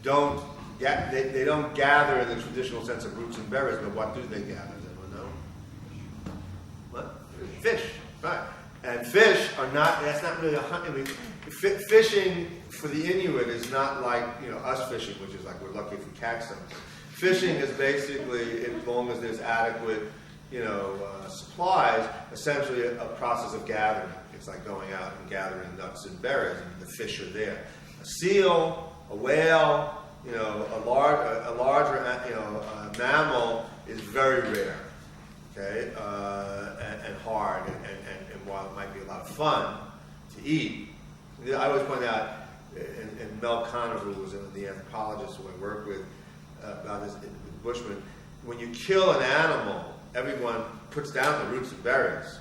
don't gather in the traditional sense of roots and berries, but what do they gather? Does anyone know? What? Fish, right. And fish are not, that's not really a hunt. I mean, fishing for the Inuit is not like, us fishing, which is like we're lucky if we catch something. Fishing is basically, as long as there's adequate, supplies, essentially a process of gathering. It's like going out and gathering nuts and berries, and the fish are there. A seal, a whale, a larger, mammal is very rare, okay, and hard, and while it might be a lot of fun to eat, I always point out, and Mel Conover, who was the anthropologist who I work with about this with Bushmen, when you kill an animal, everyone puts down the roots and berries,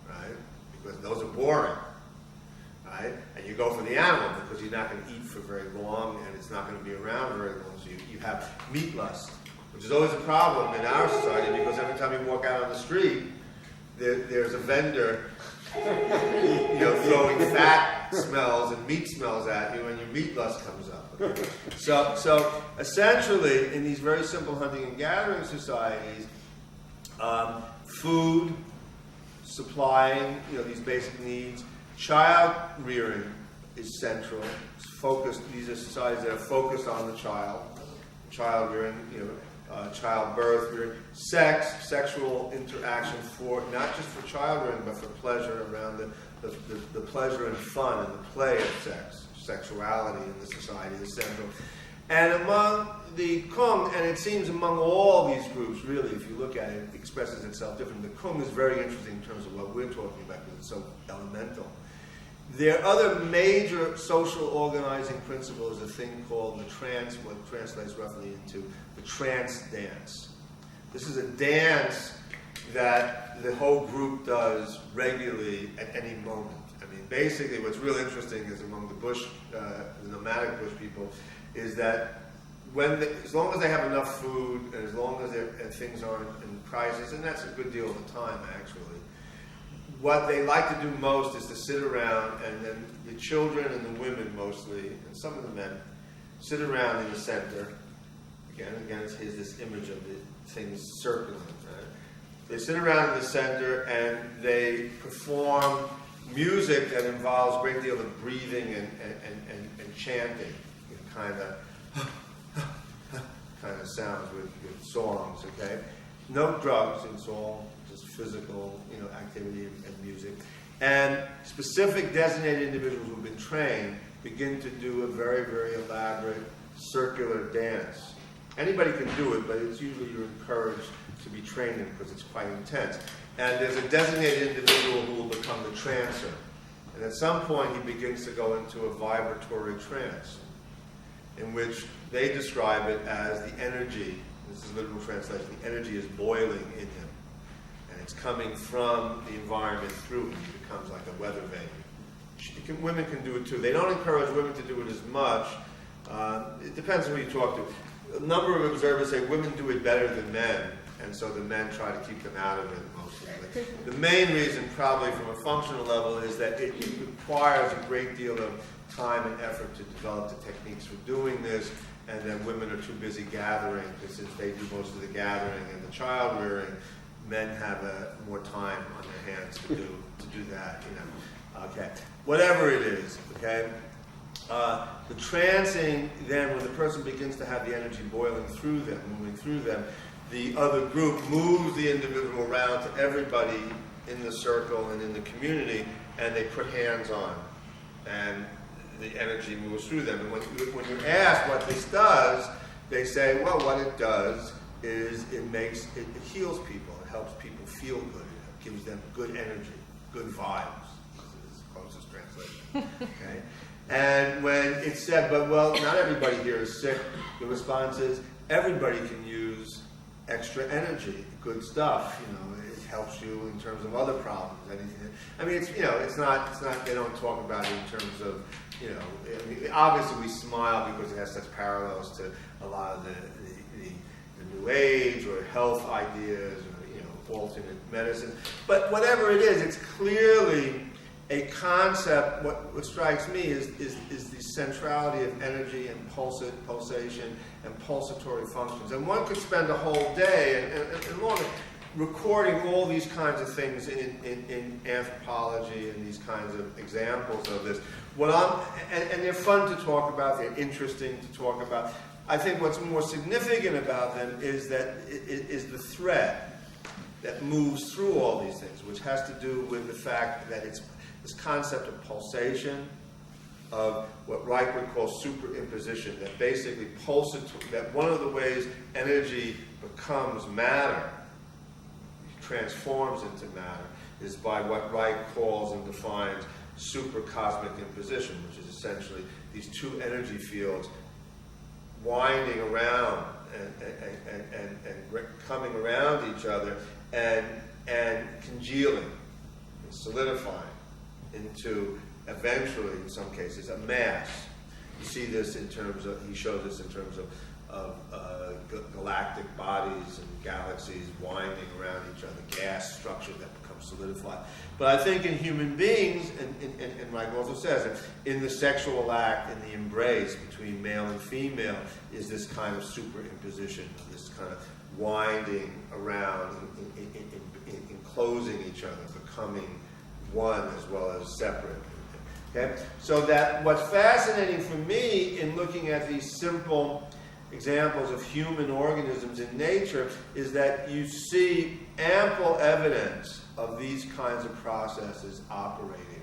right? Because those are boring, right? And you go for the animal because you're not going to eat for very long, and it's not going to be around very long. So you have meat lust, which is always a problem in our society because every time you walk out on the street, there's a vendor, throwing fat smells and meat smells at you, and your meat lust comes up. Okay? So essentially, in these very simple hunting and gathering societies, food, supplying, these basic needs, child rearing is central. It's focused. These are societies that are focused on the child rearing, childbirth, rearing, sex, sexual interaction for not just for child rearing, but for pleasure around the pleasure and fun and the play of sex, sexuality in the society is central. And among the Kung, and it seems among all these groups, really, if you look at it, it expresses itself differently. The Kung is very interesting in terms of what we're talking about because it's so elemental. Their other major social organizing principle is a thing called the trance, what translates roughly into the trance dance. This is a dance that the whole group does regularly at any moment. I mean, basically what's real interesting is among the bush, the nomadic bush people, is that as long as they have enough food and as long as things aren't in crisis, and that's a good deal of the time actually, what they like to do most is to sit around, and then the children and the women mostly, and some of the men, sit around in the center. Again, here's this image of the things circling. Right? They sit around in the center and they perform music that involves a great deal of breathing and chanting, kind of sounds with songs. Okay, no drugs. It's all just physical, activity and music. And specific designated individuals who've been trained begin to do a very, very elaborate circular dance. Anybody can do it, but it's usually you're encouraged to be trained in it because it's quite intense. And there's a designated individual who will become the trancer. And at some point he begins to go into a vibratory trance, in which they describe it as the energy, this is literal translation, the energy is boiling in him. And it's coming from the environment through him. It becomes like a weather vane. Women can do it too. They don't encourage women to do it as much. It depends on who you talk to. A number of observers say women do it better than men, and so the men try to keep them out of it mostly. The main reason, probably from a functional level, is that it requires a great deal of time and effort to develop the techniques for doing this, and then women are too busy gathering, because since they do most of the gathering and the child rearing, men have more time on their hands to do that. Okay, whatever it is. Okay. The trancing, then, when the person begins to have the energy boiling through them, moving through them, the other group moves the individual around to everybody in the circle and in the community, and they put hands on, and the energy moves through them. And when you ask what this does, they say, well, what it does is it heals people. It helps people feel good. It gives them good energy, good vibes. This is the closest translation. Okay? And when it's said, but well, not everybody here is sick, the response is, everybody can use extra energy, good stuff, you know, it helps you in terms of other problems, anything. I mean, it's not, they don't talk about it in terms of, you know, I mean, obviously we smile because it has such parallels to a lot of the New Age or health ideas or, you know, alternate medicine. But whatever it is, it's clearly a concept. What strikes me is the centrality of energy and pulsation and pulsatory functions. And one could spend a whole day and longer recording all these kinds of things in anthropology and these kinds of examples of this. And they're fun to talk about, they're interesting to talk about. I think what's more significant about them is the thread that moves through all these things, which has to do with the fact that it's this concept of pulsation, of what Reich would call superimposition, that basically that one of the ways energy becomes matter, transforms into matter, is by what Reich calls and defines supercosmic imposition, which is essentially these two energy fields winding around and coming around each other and congealing and solidifying into, eventually, in some cases, a mass. You see this in terms of, he shows this in terms of galactic bodies and galaxies winding around each other, gas structure that becomes solidified. But I think in human beings, and Reich also says that in the sexual act, in the embrace between male and female, is this kind of superimposition, this kind of winding around, enclosing each other, becoming one as well as separate. Okay? So that what's fascinating for me in looking at these simple examples of human organisms in nature is that you see ample evidence of these kinds of processes operating,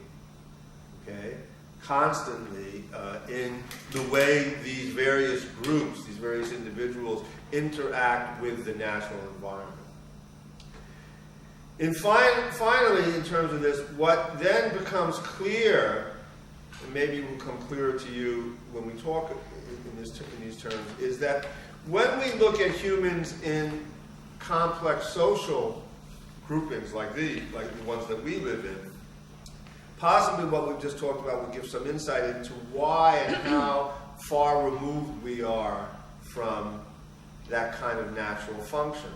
okay, constantly in the way these various groups, these various individuals interact with the natural environment. And finally, in terms of this, what then becomes clear, and maybe will come clearer to you when we talk in these terms, is that when we look at humans in complex social groupings like the ones that we live in, possibly what we've just talked about will give some insight into why and how far removed we are from that kind of natural function.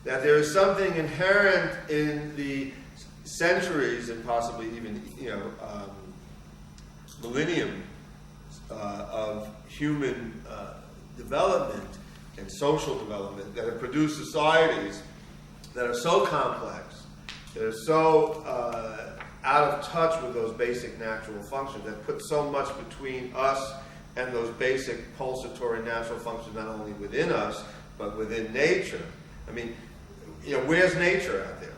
That there is something inherent in the centuries and possibly even millennium of human development and social development that have produced societies that are so complex, that are so out of touch with those basic natural functions, that put so much between us and those basic pulsatory natural functions, not only within us, but within nature. I mean, where's nature out there?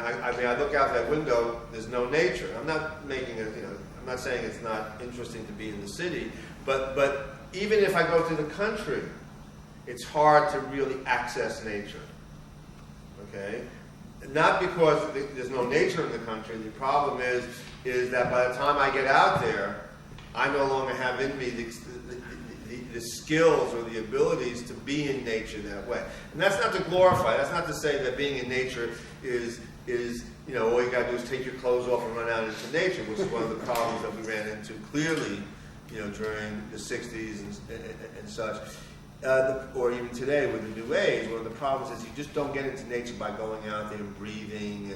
I mean, I look out that window, there's no nature. I'm not making it, I'm not saying it's not interesting to be in the city, but even if I go to the country, it's hard to really access nature. Okay? Not because there's no nature in the country. The problem is that by the time I get out there, I no longer have in me the skills or the abilities to be in nature that way. And that's not to glorify. That's not to say that being in nature is all you got to do is take your clothes off and run out into nature, which is one of the problems that we ran into clearly, during the 60s and such. Or even today with the New Age, one of the problems is you just don't get into nature by going out there and breathing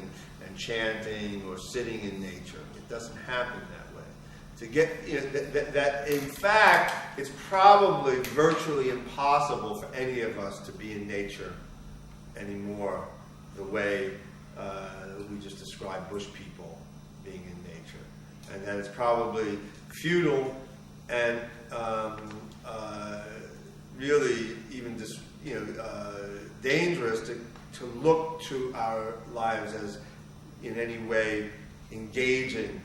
and chanting or sitting in nature. It doesn't happen that way. To get that in fact, it's probably virtually impossible for any of us to be in nature anymore the way we just described bush people being in nature, and that it's probably futile and really even just dangerous to look to our lives as in any way engaging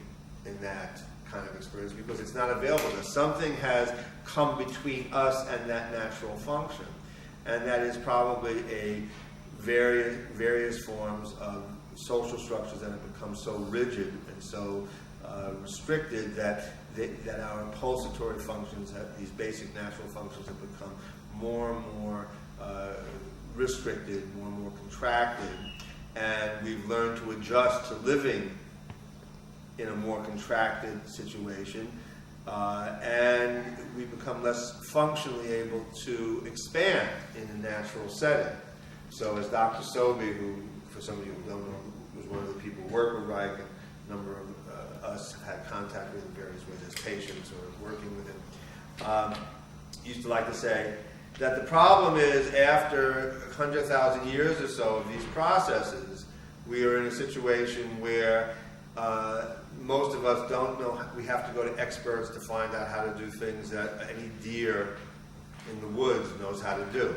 in that kind of experience, because it's not available to us. Something has come between us and that natural function, and that is probably a various forms of social structures that have become so rigid and so restricted that our impulsatory functions, these basic natural functions, have become more and more restricted, more and more contracted, and we've learned to adjust to living in a more contracted situation, and we become less functionally able to expand in a natural setting. So as Dr. Sobey, who, for some of you who don't know, was one of the people who worked with Reich, and a number of us have had contact with him in various ways as patients or working with him, used to like to say that the problem is after 100,000 years or so of these processes, we are in a situation where most of us don't know, we have to go to experts to find out how to do things that any deer in the woods knows how to do.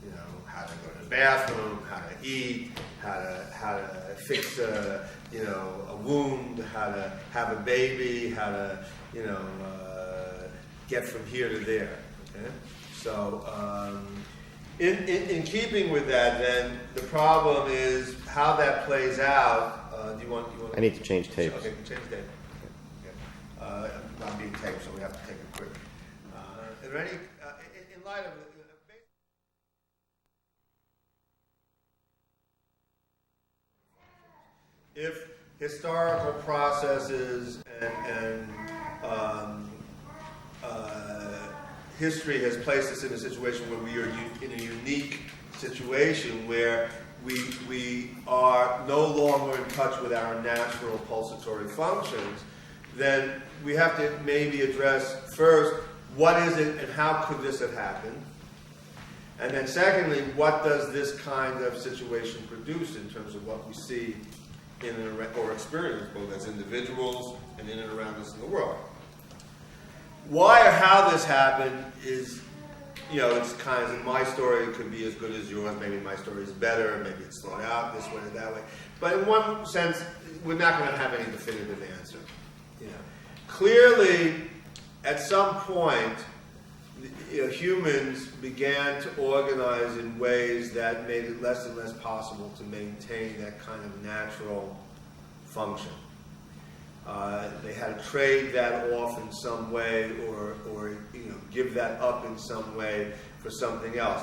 You know, how to go to the bathroom, how to eat, how to fix a wound, how to have a baby, how to, get from here to there. Okay? So, in keeping with that, then the problem is how that plays out. Do you want? I need to change tapes. Okay, change tape. Okay. Not being taped, so we have to take a quick. Are there any, in light of if historical processes and history has placed us in a situation where we are in a unique situation where we are no longer in touch with our natural pulsatory functions, then we have to maybe address first, what is it and how could this have happened? And then secondly, what does this kind of situation produce in terms of what we see in or experience both as individuals and in and around us in the world? Why or how this happened is, it's kind of, my story could be as good as yours. Maybe my story is better. Maybe it's thought out this way or that way. But in one sense, we're not going to have any definitive answer. Clearly, at some point, humans began to organize in ways that made it less and less possible to maintain that kind of natural function. They had to trade that off in some way, or give that up in some way for something else.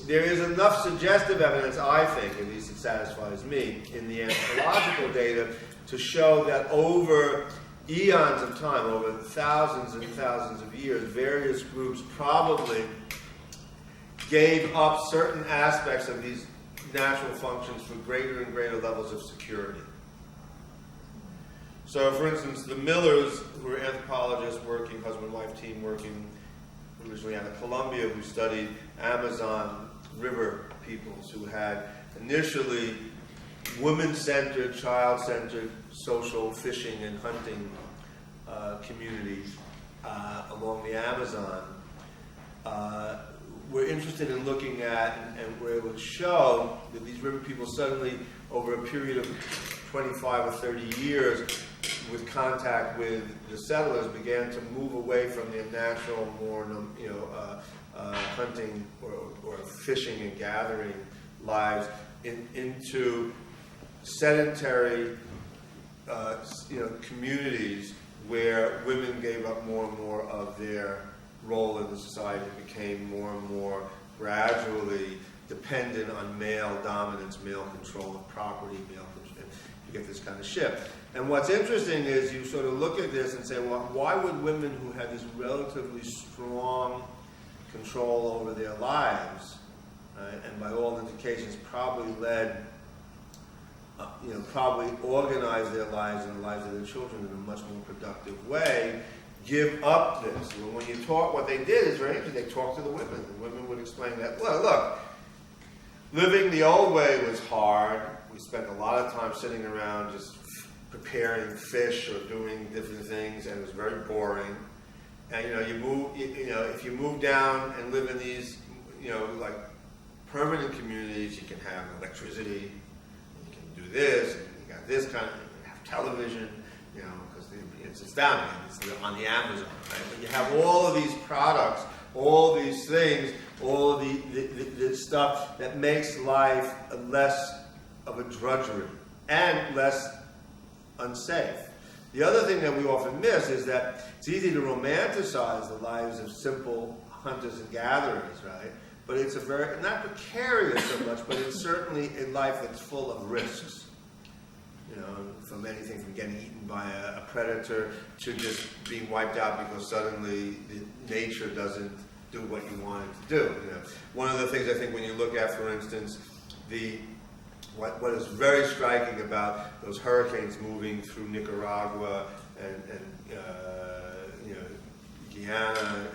There is enough suggestive evidence, I think, at least it satisfies me, in the anthropological data to show that over eons of time, over thousands and thousands of years, various groups probably gave up certain aspects of these natural functions for greater and greater levels of security. So, for instance, the Millers, who were anthropologists working, husband-wife team working originally out of Colombia, who studied Amazon River peoples, who had initially women-centered, child-centered, social fishing and hunting communities along the Amazon, were interested in looking at and were able to show that these river people suddenly, over a period of 25 or 30 years, with contact with the settlers, began to move away from their natural, more hunting or fishing and gathering lives into sedentary, communities where women gave up more and more of their role in the society and became more and more gradually dependent on male dominance, male control of property, male control. You get this kind of shift. And what's interesting is you sort of look at this and say, well, why would women who had this relatively strong control over their lives, and by all indications probably led, probably organized their lives and the lives of their children in a much more productive way, give up this? Well, when you talk, what they did is very interesting. They talked to the women. The women would explain that, well, look, living the old way was hard. We spent a lot of time sitting around just preparing fish or doing different things, and it was very boring. And if you move down and live in these, like permanent communities, you can have electricity, you can do this, and you got this kind of, you can have television, because it's down there, it's on the Amazon, right? But you have all of these products, all these things, all of the stuff that makes life less of a drudgery and less unsafe. The other thing that we often miss is that it's easy to romanticize the lives of simple hunters and gatherers, right? But it's a very, not precarious so much, but it's certainly a life that's full of risks. You know, from anything from getting eaten by a predator to just being wiped out because suddenly nature doesn't do what you want it to do. You know, one of the things I think when you look at, for instance, what is very striking about those hurricanes moving through Nicaragua and you know, Guyana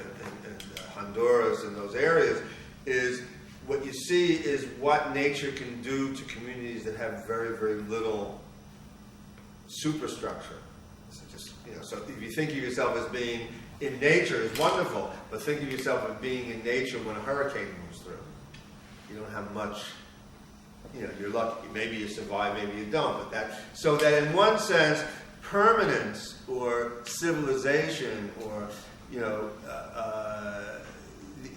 and Honduras and those areas is what you see is what nature can do to communities that have very, very little superstructure. So just, you know, so if you think of yourself as being in nature is wonderful, but think of yourself as being in nature when a hurricane moves through. You don't have much. You know, you're lucky. Maybe you survive, maybe you don't. But that, so that in one sense, permanence or civilization or, you know,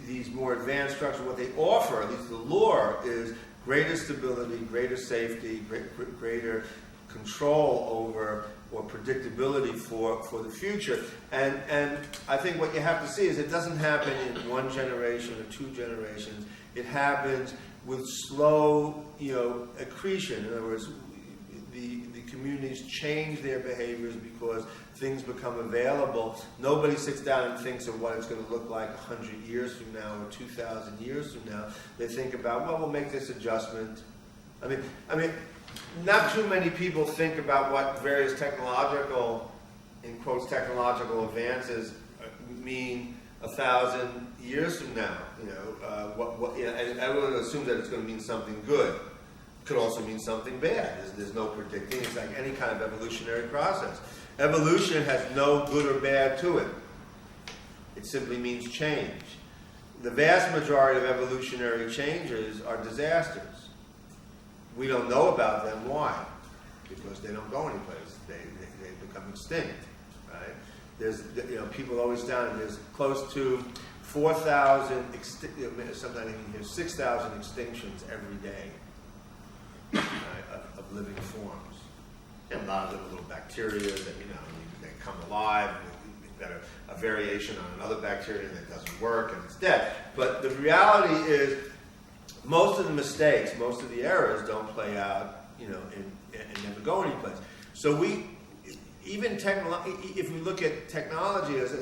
these more advanced structures, what they offer, at least the lore, is greater stability, greater safety, greater control over or predictability for the future. And I think what you have to see is it doesn't happen in one generation or two generations. It happens with slow, you know, accretion. In other words, the communities change their behaviors because things become available. Nobody sits down and thinks of what it's going to look like 100 years from now or 2,000 years from now. They think about, well, we'll make this adjustment. I mean, not too many people think about what various technological, in quotes, technological advances mean 1,000 years from now. You know, you know, and everyone assumes that it's going to mean something good. It could also mean something bad. There's no predicting. It's like any kind of evolutionary process. Evolution has no good or bad to it. It simply means change. The vast majority of evolutionary changes are disasters. We don't know about them. Why? Because they don't go anyplace. They become extinct, right? There's, you know, people always down. There's close to 4,000, sometimes even hear 6,000 extinctions every day, right, of living forms. And a lot of them are little bacteria that, you know, they come alive. We've got a variation on another bacteria that doesn't work and it's dead. But the reality is, most of the mistakes, most of the errors don't play out, you know, and never go anyplace. So if we look at technology as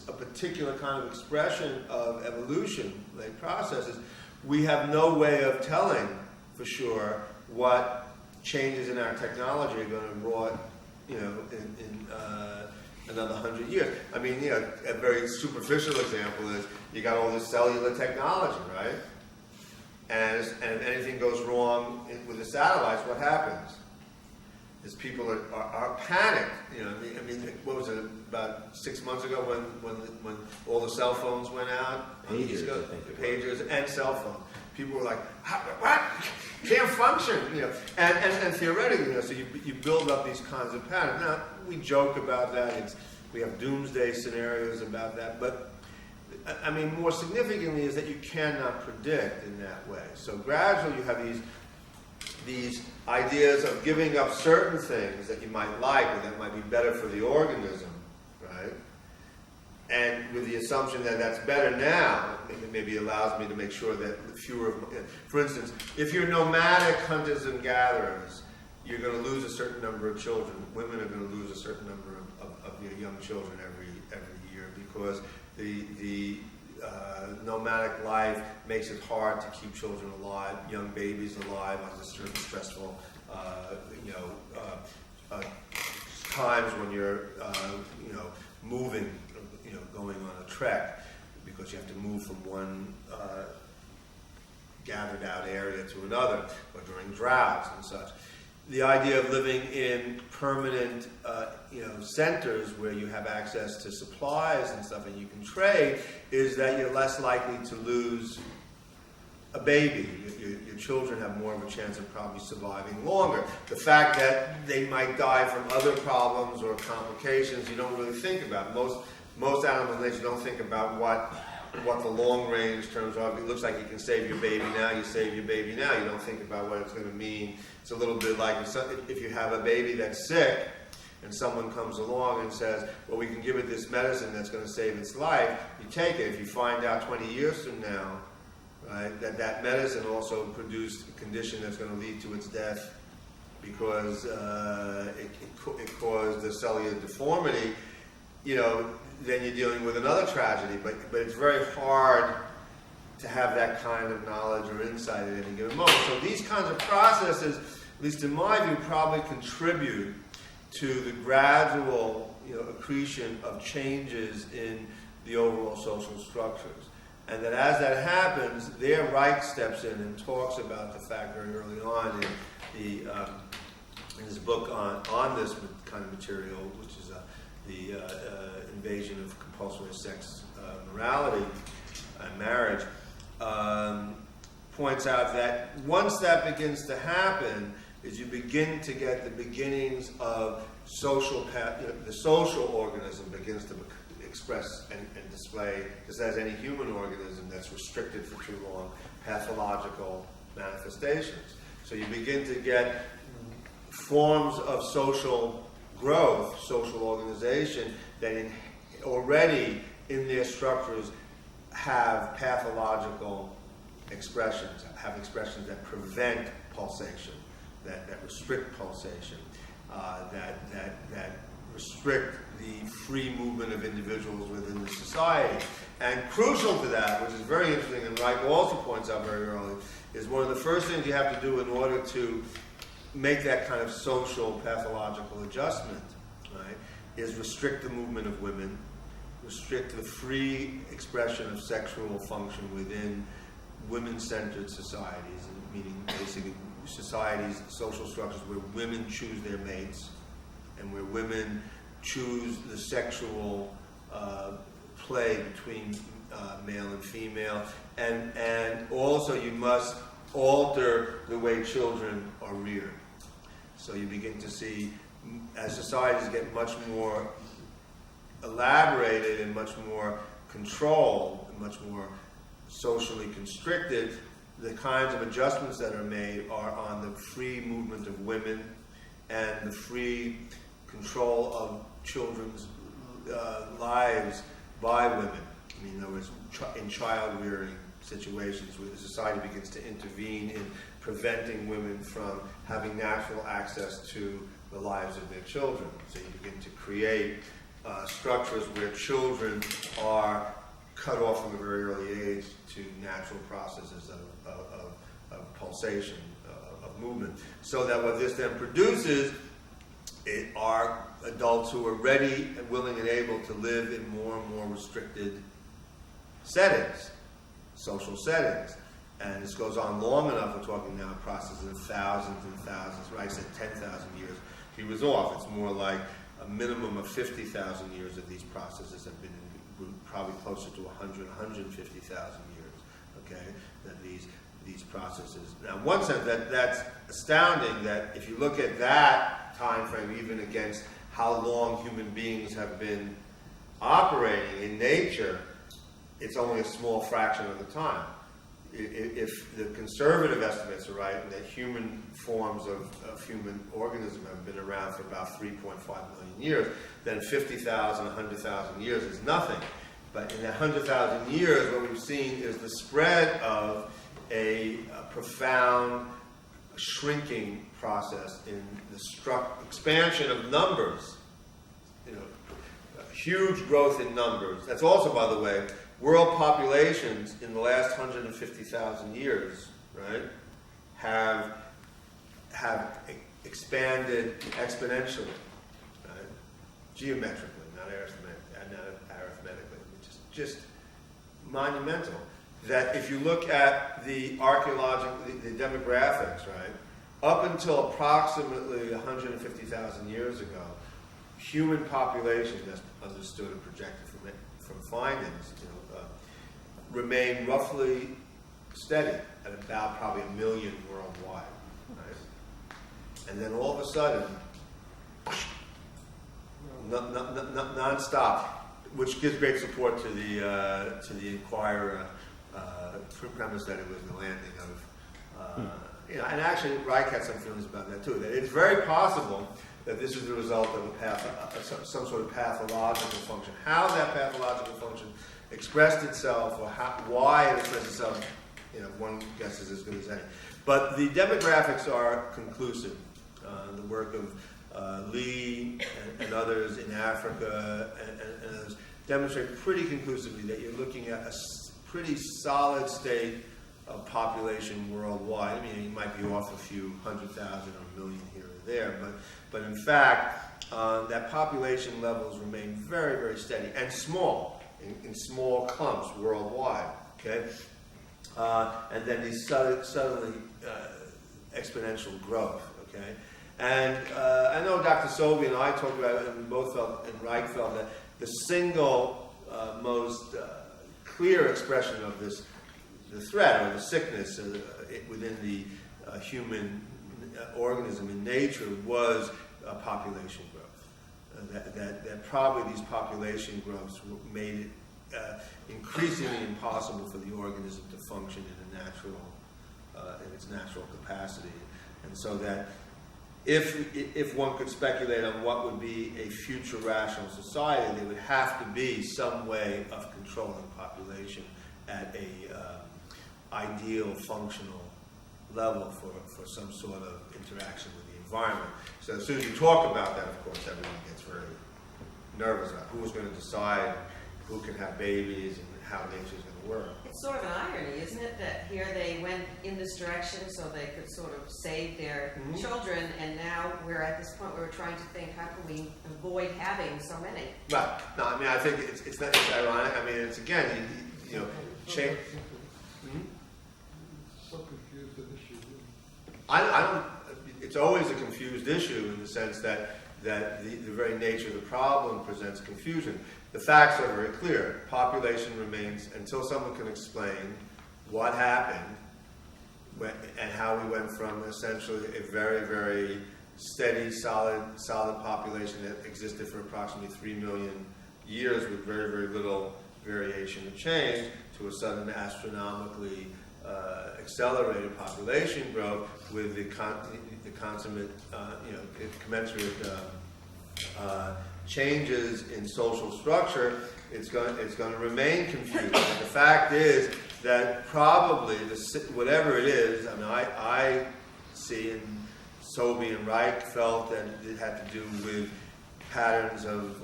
a particular kind of expression of evolution, like processes, we have no way of telling for sure what changes in our technology are going to wrought, you know, in another 100 years. I mean, you know, a very superficial example is you got all this cellular technology, right? And if anything goes wrong with the satellites, what happens? Is people are panicked. You know, I mean, what was it, about 6 months ago when all the cell phones went out? Pagers and cell phones. People were like, what? Can't function, you know. And theoretically, you know, so you build up these kinds of patterns. Now, we joke about that. We have doomsday scenarios about that. But, I mean, more significantly is that you cannot predict in that way. So gradually you have these ideas of giving up certain things that you might like or that might be better for the organism, right? And with the assumption that that's better now, it maybe allows me to make sure that fewer, for instance, if you're nomadic hunters and gatherers, you're going to lose a certain number of children. Women are going to lose a certain number of your young children every year because the nomadic life makes it hard to keep children alive, young babies alive under certain stressful, times when you're, moving, going on a trek, because you have to move from one gathered out area to another, or during droughts and such. The idea of living in permanent, centers where you have access to supplies and stuff and you can trade is that you're less likely to lose a baby. Your children have more of a chance of probably surviving longer. The fact that they might die from other problems or complications you don't really think about. Most animals in nature don't think about what the long range terms are. It looks like you can save your baby now, you save your baby now. You don't think about what it's going to mean. It's a little bit like if you have a baby that's sick and someone comes along and says, well, we can give it this medicine that's going to save its life, you take it. If you find out 20 years from now, right, that medicine also produced a condition that's going to lead to its death because it caused a cellular deformity, then you're dealing with another tragedy. But it's very hard to have that kind of knowledge or insight at any given moment. So these kinds of processes, at least in my view, probably contribute to the gradual accretion of changes in the overall social structures. And that as that happens, there Reich steps in and talks about the fact very early on in his book on this kind of material, which is the invasion of compulsory sex morality and marriage, points out that once that begins to happen, is you begin to get the beginnings of the social organism begins to express and display, just as any human organism that's restricted for too long, pathological manifestations. So you begin to get forms of social growth, social organization, that already in their structures have pathological expressions, have expressions that prevent pulsation, that restrict pulsation, that restrict the free movement of individuals within the society. And crucial to that, which is very interesting, and Reich also points out very early, is one of the first things you have to do in order to make that kind of social pathological adjustment, right, is restrict the movement of women, restrict the free expression of sexual function within women-centered societies, meaning basically societies, social structures where women choose their mates and where women choose the sexual play between male and female, and also you must alter the way children are reared. So you begin to see, as societies get much more elaborated and much more controlled and much more socially constricted, the kinds of adjustments that are made are on the free movement of women and the free control of children's lives by women. I mean, in other words, in child-rearing situations where the society begins to intervene in preventing women from having natural access to the lives of their children. So you begin to create structures where children are cut off from a very early age to natural processes of pulsation, of movement. So that what this then produces are adults who are ready and willing and able to live in more and more restricted settings, social settings. And this goes on long enough. We're talking now processes of thousands and thousands. Reich said 10,000 years. He was off. It's more like a minimum of 50,000 years of these processes have been probably closer to 100, 150,000 years. Okay, that these processes. Now, in one sense, that's astounding. That if you look at that time frame, even against how long human beings have been operating in nature, it's only a small fraction of the time. If the conservative estimates are right, and that human forms of human organism have been around for about 3.5 million years, then 50,000, 100,000 years is nothing. But in that 100,000 years, what we've seen is the spread of a profound shrinking process in the expansion of numbers. Huge growth in numbers. That's also, by the way, world populations in the last 150,000 years, right, have expanded exponentially, right? Geometrically, not arithmetically, just monumental. That if you look at the the demographics, right, up until approximately 150,000 years ago, human populations, as understood and projected from findings, remain roughly steady at about probably 1 million worldwide, right? And then all of a sudden, non-stop, which gives great support to the Inquirer premise that it was the landing of, and actually Reich had some feelings about that too. That it's very possible that this is the result of some sort of pathological function. How that pathological function expressed itself, or why it expressed itself, one guess is as good as any. But the demographics are conclusive. The work of Lee and others in Africa and others demonstrate pretty conclusively that you're looking at a pretty solid state of population worldwide. I mean, you might be off a few 100,000 or a million here or there, but in fact, that population levels remain very, very steady and small, in small clumps worldwide. Okay, and then these suddenly exponential growth. Okay, and I know Dr. Sobey and I talked about it, and we both felt, and Reich felt, that the single most clear expression of this, the threat or the sickness within the human organism in nature, was population growth. That probably these population growths made it increasingly impossible for the organism to function in its natural capacity, and so that if one could speculate on what would be a future rational society, there would have to be some way of controlling population at a ideal functional level for some sort of interaction with the environment. So as soon as you talk about that, of course, everyone gets very nervous about who's going to decide who can have babies and how nature's going to work. It's sort of an irony, isn't it, that here they went in this direction so they could sort of save their children, and now we're at this point where we're trying to think, how can we avoid having so many? Right. No, I mean, I think it's not just ironic. I mean, it's again, change. So confused an issue. I don't. It's always a confused issue in the sense that the very nature of the problem presents confusion. The facts are very clear. Population remains, until someone can explain what happened and how we went from essentially a very, very steady, solid population that existed for approximately 3 million years with very, very little variation or change, to a sudden astronomically accelerated population growth with the consummate, commensurate changes in social structure. It's going to remain confusing. But the fact is that probably whatever it is, I mean, I see, and Sobey and Reich felt that it had to do with patterns of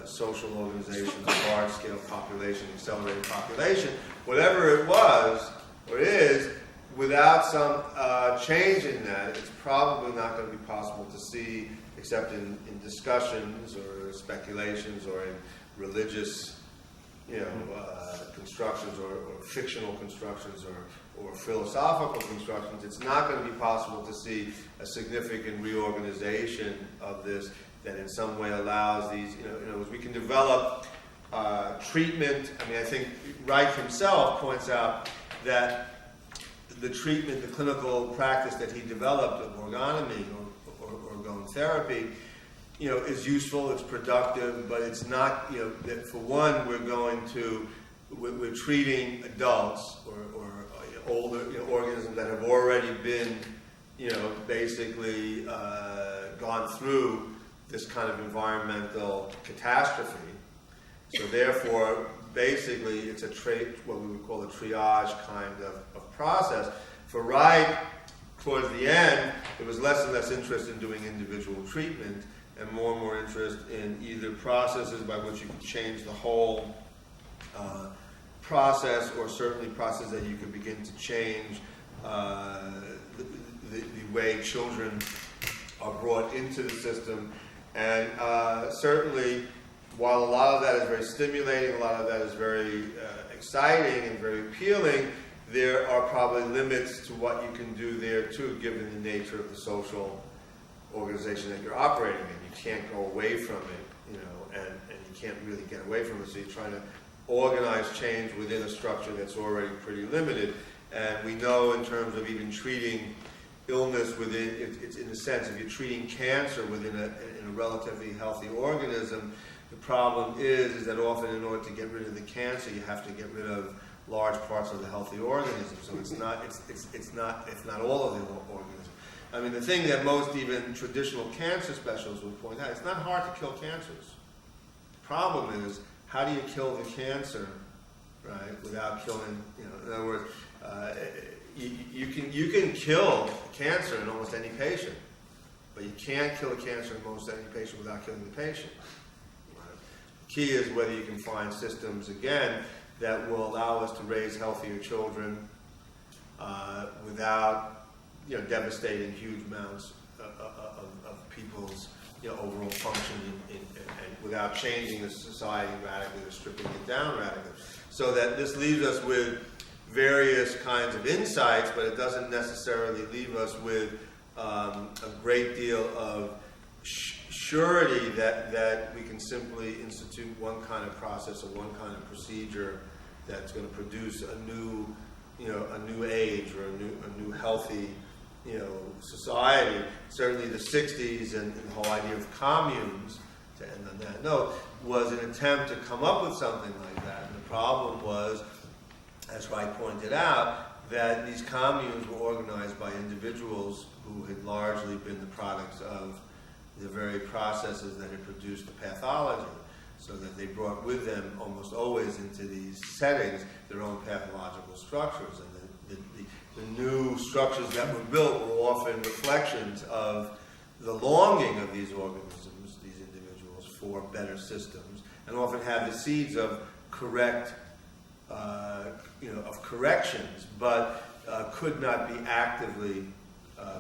social organizations, large-scale population, accelerated population. Whatever it was or is, without some change in that, it's probably not going to be possible to see, except in discussions or speculations or in religious, constructions or fictional constructions or philosophical constructions. It's not going to be possible to see a significant reorganization of this that in some way allows these, we can develop treatment. I mean, I think Reich himself points out that the treatment, the clinical practice that he developed of orgonomy or orgone therapy, is useful, it's productive, but it's not, that for one, we're treating adults or older organisms that have already been, basically gone through this kind of environmental catastrophe. So therefore, basically, it's what we would call a triage kind of process. For Reich, towards the end, there was less and less interest in doing individual treatment and more interest in either processes by which you could change the whole process, or certainly processes that you could begin to change the way children are brought into the system. And certainly, while a lot of that is very stimulating, a lot of that is very exciting and very appealing, there are probably limits to what you can do there too, given the nature of the social organization that you're operating in. You can't go away from it, and you can't really get away from it, so you're trying to organize change within a structure that's already pretty limited. And we know in terms of even treating illness within, it's in a sense, if you're treating cancer within in a relatively healthy organism, the problem is that often in order to get rid of the cancer, you have to get rid of large parts of the healthy organism. So it's not all of the organism. I mean, the thing that most even traditional cancer specialists would point out, it's not hard to kill cancers. The problem is, how do you kill the cancer, right, without killing, in other words, you can kill cancer in almost any patient, but you can't kill a cancer in almost any patient without killing the patient. Right? The key is whether you can find systems, again, that will allow us to raise healthier children without devastating huge amounts of people's overall function and without changing the society radically or stripping it down radically. So that this leaves us with various kinds of insights, but it doesn't necessarily leave us with a great deal of surety that we can simply institute one kind of process or one kind of procedure that's going to produce a new age or a new healthy society. Certainly the 60s and the whole idea of communes, to end on that note, was an attempt to come up with something like that. And the problem was, as Reich pointed out, that these communes were organized by individuals who had largely been the products of the very processes that had produced the pathology, so that they brought with them almost always into these settings their own pathological structures. And the new structures that were built were often reflections of the longing of these organisms, these individuals, for better systems, and often had the seeds of corrections, but could not be actively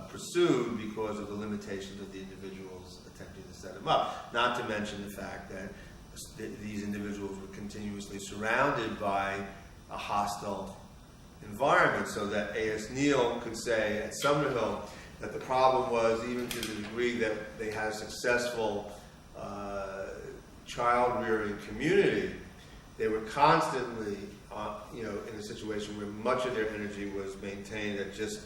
pursued because of the limitations of the individuals attempting to set them up. Not to mention the fact that these individuals were continuously surrounded by a hostile environment, so that A.S. Neal could say at Summerhill that the problem was, even to the degree that they had a successful child-rearing community, they were constantly in a situation where much of their energy was maintained at just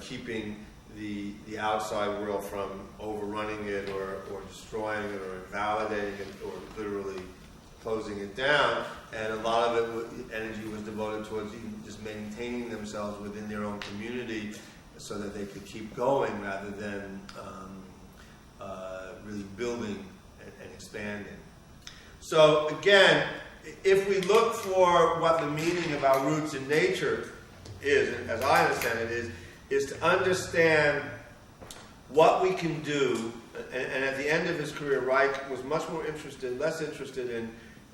keeping the outside world from overrunning it or destroying it or invalidating it or literally closing it down, and a lot of energy was devoted towards even just maintaining themselves within their own community so that they could keep going rather than really building and expanding. So again, if we look for what the meaning of our roots in nature is, as I understand it, is to understand what we can do. And at the end of his career, Reich was much more less interested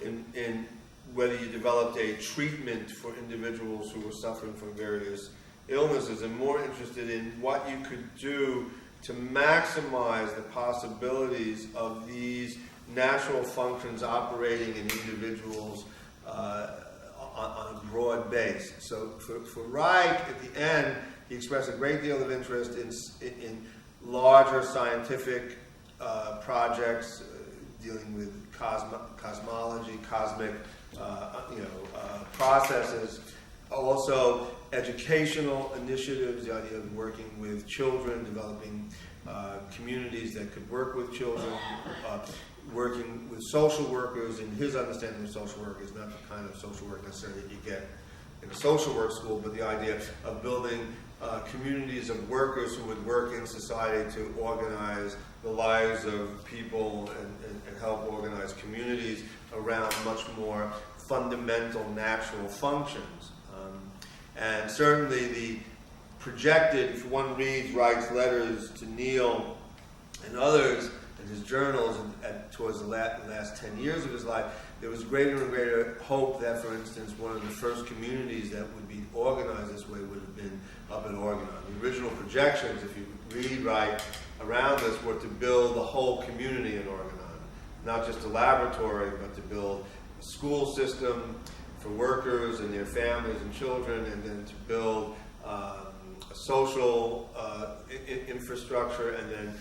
in whether you developed a treatment for individuals who were suffering from various illnesses, and more interested in what you could do to maximize the possibilities of these natural functions operating in individuals on a broad base. So for Reich, at the end, he expressed a great deal of interest in larger scientific projects dealing with cosmology, cosmic processes. Also, educational initiatives, the idea of working with children, developing communities that could work with children, working with social workers. And his understanding of social work is not the kind of social work necessarily that you get in a social work school, but the idea of building communities of workers who would work in society to organize the lives of people and help organize communities around much more fundamental natural functions. And certainly the projected, if one reads Reich's letters to Neal and others in his journals towards the last 10 years of his life, there was greater and greater hope that, for instance, one of the first communities that would be organized this way would have been up in Oregon. The original projections, if you read Reich around this, were to build the whole community in Oregon, not just a laboratory, but to build a school system for workers and their families and children, and then to build a social infrastructure, and then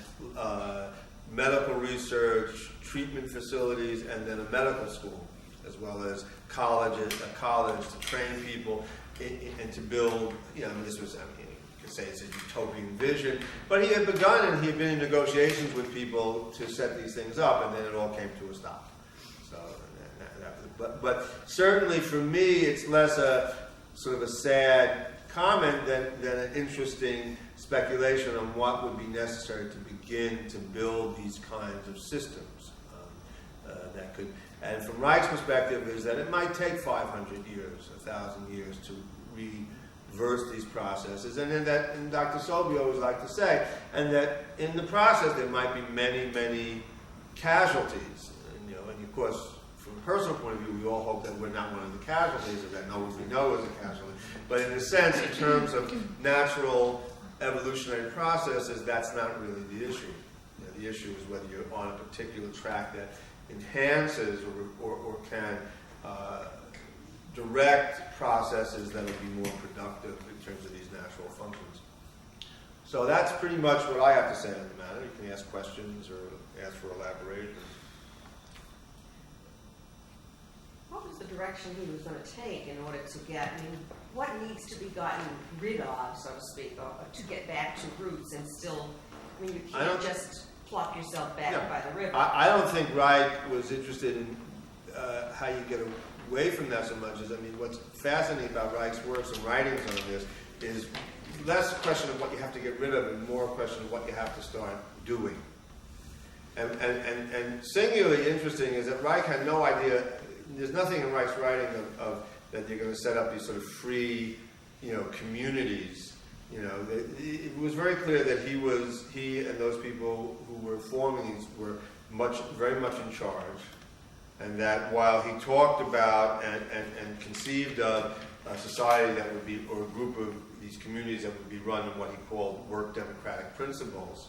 medical research, treatment facilities, and then a medical school, as well as a college to train people and to build, this was, you could say it's a utopian vision, but he had begun and he had been in negotiations with people to set these things up, and then it all came to a stop. So, but certainly for me, it's less a sort of a sad comment than an interesting speculation on what would be necessary to begin to build these kinds of systems. That could, and from Reich's perspective, is that it might take 500 years, 1,000 years to reverse these processes, and then that, and Dr. Sobey always liked to say, and that in the process there might be many, many casualties, and of course, from a personal point of view, we all hope that we're not one of the casualties, or that no one we know is a casualty. But in a sense, in terms of natural evolutionary processes, that's not really the issue. The issue is whether you're on a particular track that enhances or can direct processes that will be more productive in terms of these natural functions. So that's pretty much what I have to say on the matter. You can ask questions or ask for elaboration. What was the direction he was going to take in order to get, what needs to be gotten rid of, so to speak, or to get back to roots and still, you can't just pluck yourself back by the river. I don't think Reich was interested in how you get away from that so much as, what's fascinating about Reich's works and writings on this is less a question of what you have to get rid of and more a question of what you have to start doing. And singularly interesting is that Reich had no idea, there's nothing in Reich's writing of that you're going to set up these sort of free, communities. It was very clear that he and those people who were forming these were very much in charge, and that while he talked about and conceived of a society that would be, or a group of these communities that would be run on what he called work democratic principles,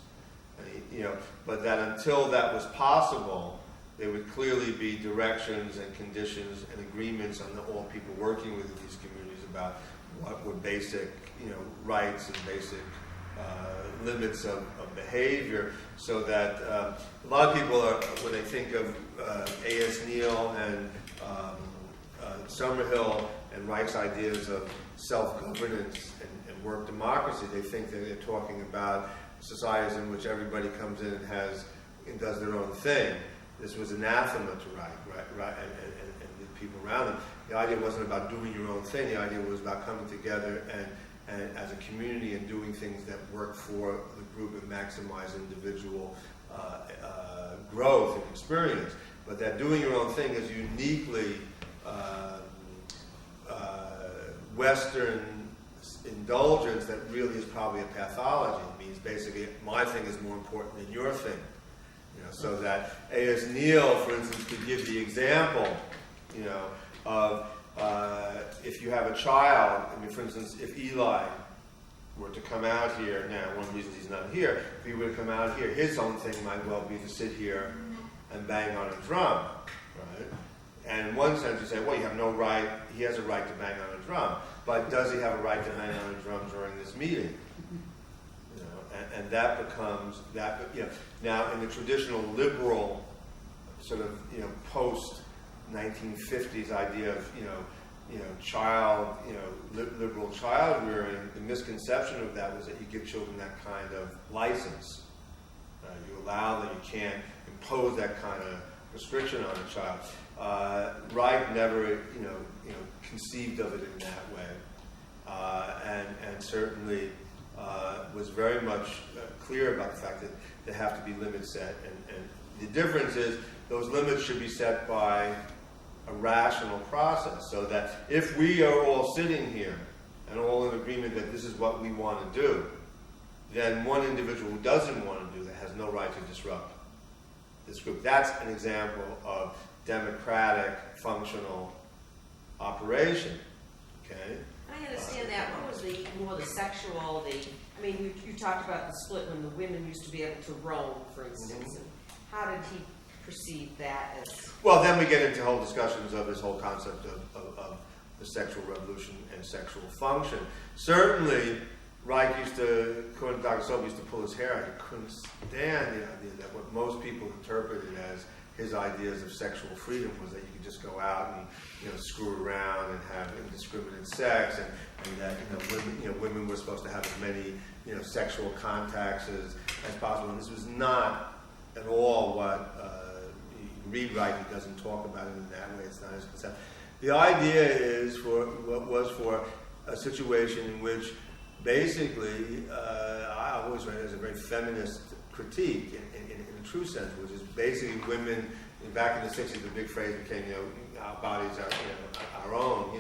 and but that until that was possible, there would clearly be directions and conditions and agreements on all people working within these communities about what were basic, rights and basic limits of behavior, so that a lot of people are, when they think of A.S. Neal and Summerhill and Reich's ideas of self-governance and work democracy, they think that they're talking about societies in which everybody comes in and does their own thing. This was anathema to Reich, and the people around him. The idea wasn't about doing your own thing. The idea was about coming together and as a community and doing things that work for the group and maximize individual growth and experience. But that doing your own thing is uniquely Western indulgence that really is probably a pathology. It means basically my thing is more important than your thing. So that A.S. Neal, for instance, could give the example, of if you have a child. For instance, if Eli were to come out here now, one of the reasons he's not here, if he were to come out here, his own thing might well be to sit here and bang on a drum, right? And in one sense, you say, well, you have no right. He has a right to bang on a drum, but does he have a right to bang on a drum during this meeting? And that becomes that. Now, in the traditional liberal sort of post 1950s idea of child liberal child rearing, the misconception of that was that you give children that kind of license. You allow that, you can't impose that kind of restriction on a child. Reich never conceived of it in that way, and certainly. Was very much clear about the fact that there have to be limits set, and the difference is those limits should be set by a rational process, so that if we are all sitting here and all in agreement that this is what we want to do, then one individual who doesn't want to do that has no right to disrupt this group. That's an example of democratic functional operation. Okay. I understand that. What was the sexual, you talked about the split when the women used to be able to roam, for instance. And how did he perceive that as? Well, then we get into whole discussions of this whole concept of the sexual revolution and sexual function. Certainly, Reich used to, according to Dr. Sobey, used to pull his hair out. He couldn't stand the idea that what most people interpreted as his ideas of sexual freedom was that you could just go out and screw around and have indiscriminate sex, and that women were supposed to have as many sexual contacts as possible. And this was not at all what you read Reich. He doesn't talk about it in that way. It's not his concept. The idea is for a situation in which basically, I always read it as a very feminist critique in a true sense, which is basically women, back in the 60s, the big phrase became, our bodies are our own,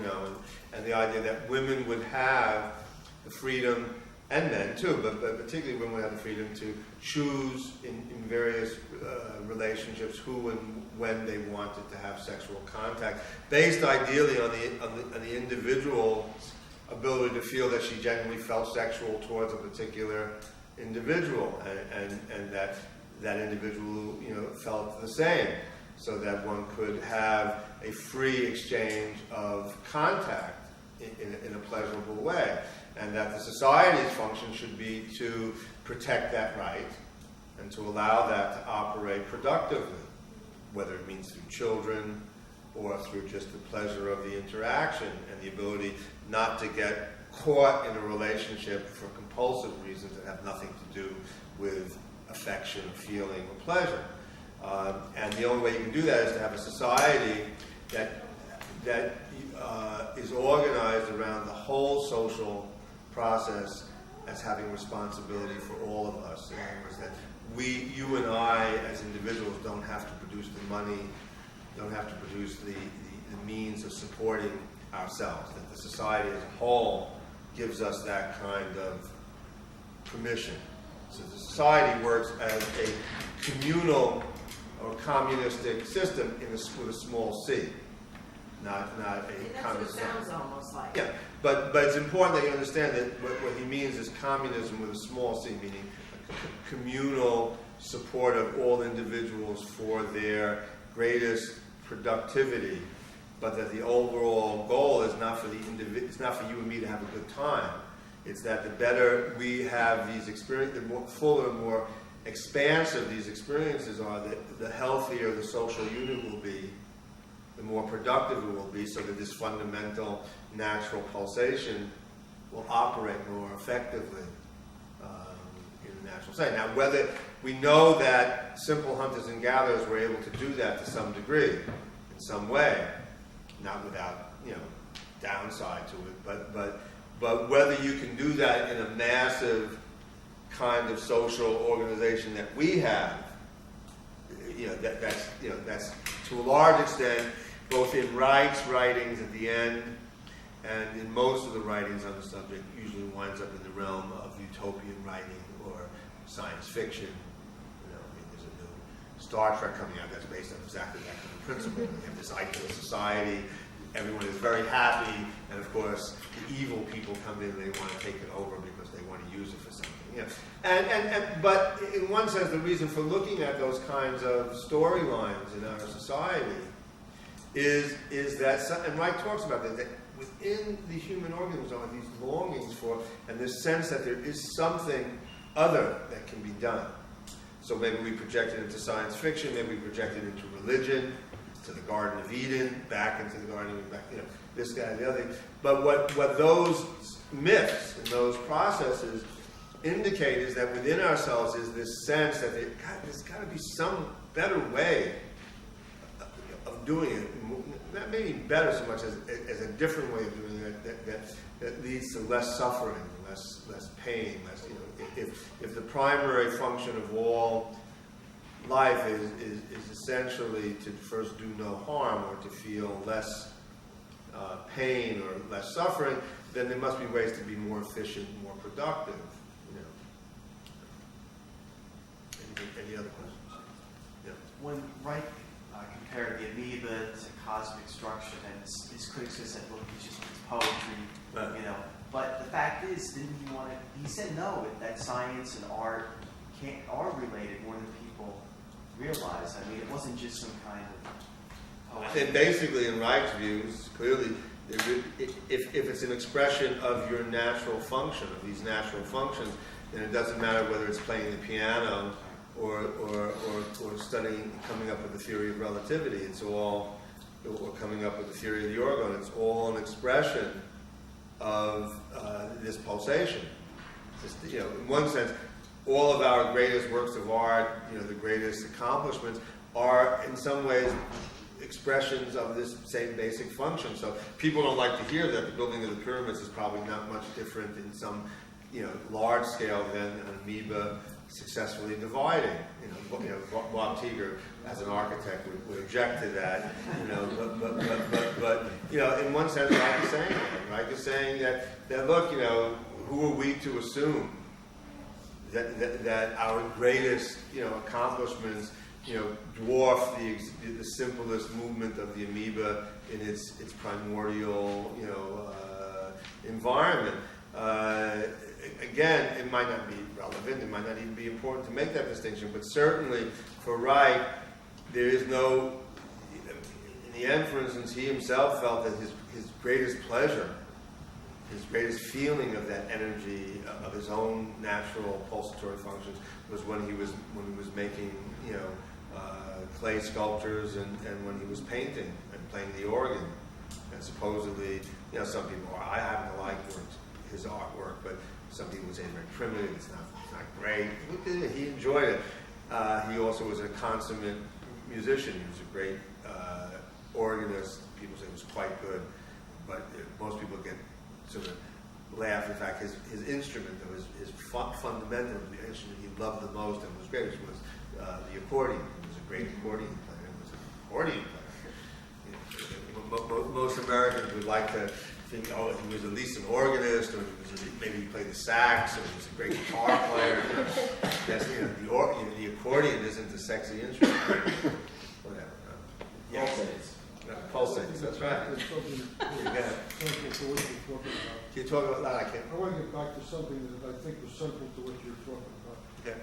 and the idea that women would have the freedom, and men too, but particularly women would have the freedom to choose in various relationships who and when they wanted to have sexual contact, based ideally on the individual's ability to feel that she genuinely felt sexual towards a particular individual, and that individual felt the same, so that one could have a free exchange of contact in a pleasurable way, and that the society's function should be to protect that right and to allow that to operate productively, whether it means through children or through just the pleasure of the interaction and the ability not to get caught in a relationship for compulsive reasons that have nothing to do with affection, feeling, or pleasure. And the only way you can do that is to have a society that is organized around the whole social process as having responsibility for all of us. In other words, that you and I as individuals don't have to produce the money, don't have to produce the means of supporting ourselves, that the society as a whole gives us that kind of permission. So the society works as a communal or communistic system with a small c, not a communist. That's what it sounds almost like. Yeah, but it's important that you understand that what he means is communism with a small c, meaning a communal support of all individuals for their greatest productivity, but that the overall goal is not for it's not for you and me to have a good time. It's that the better we have these experiences, the more fuller and more expansive these experiences are, the healthier the social unit will be, the more productive it will be, so that this fundamental natural pulsation will operate more effectively in the natural setting. Now, whether we know that simple hunters and gatherers were able to do that to some degree, in some way, not without downside to it, but whether you can do that in a massive kind of social organization that we have, that's to a large extent, both in Reich's writings at the end and in most of the writings on the subject, usually winds up in the realm of utopian writing or science fiction. There's a new Star Trek coming out that's based on exactly that kind of principle. You have this ideal society, everyone is very happy, and of course the evil people come in and they want to take it over because they want to use it for something. But in one sense, the reason for looking at those kinds of storylines in our society is that, and Reich talks about that within the human organism are these longings for, and this sense that there is something other that can be done. So maybe we project it into science fiction, maybe we project it into religion, to the Garden of Eden, back into the Garden of Eden, this guy, the other thing. But what those myths and those processes indicate is that within ourselves is this sense that there's got to be some better way of doing it. Not maybe better so much as a different way of doing it that leads to less suffering, less pain, less. If the primary function of all life is essentially to first do no harm or to feel less pain or less suffering, then there must be ways to be more efficient, more productive. Any other questions? Yeah. When Reich compared the amoeba to cosmic structure, and his critics have said, look, it's just poetry, Right. But the fact is, he said no, that science and art are related more than people realize. I mean, it wasn't just some kind of poetry. And basically, in Reich's views, clearly, if it's an expression of your natural function, of these natural functions, then it doesn't matter whether it's playing the piano or studying, coming up with the theory of relativity. It's all, or coming up with the theory of the orgone. It's all an expression of this pulsation. In one sense, all of our greatest works of art, the greatest accomplishments, are in some ways expressions of this same basic function. So people don't like to hear that the building of the pyramids is probably not much different in some, large scale than an amoeba successfully dividing. Bob Teeger, as an architect, would object to that. But in one sense, Reich is saying that. Reich is saying that look, who are we to assume that our greatest, accomplishments, dwarf the simplest movement of the amoeba in its primordial, environment. Again, it might not be relevant, it might not even be important to make that distinction, but certainly for Reich, there is no, in the end, for instance, he himself felt that his greatest pleasure, his greatest feeling of that energy of his own natural pulsatory functions was when he was making, clay sculptures and when he was painting and playing the organ. And supposedly, some people, I happen to like his artwork, but some people would say it's very primitive, it's not great. He enjoyed it. He also was a consummate musician. He was a great organist. People say he was quite good, but most people get sort of laugh. In fact, his instrument, though, his fundamental, the instrument he loved the most and was great, was the accordion. He was a great accordion player. He was an accordion player. Most Americans would like to think, he was at least an organist, or maybe he played the sax, or he was a great guitar player. Yes, the accordion isn't a sexy instrument. Whatever. Pulsates, that's right. Can you talk about that? I can't. I want to get back to something that I think was central to what you're talking about. Okay.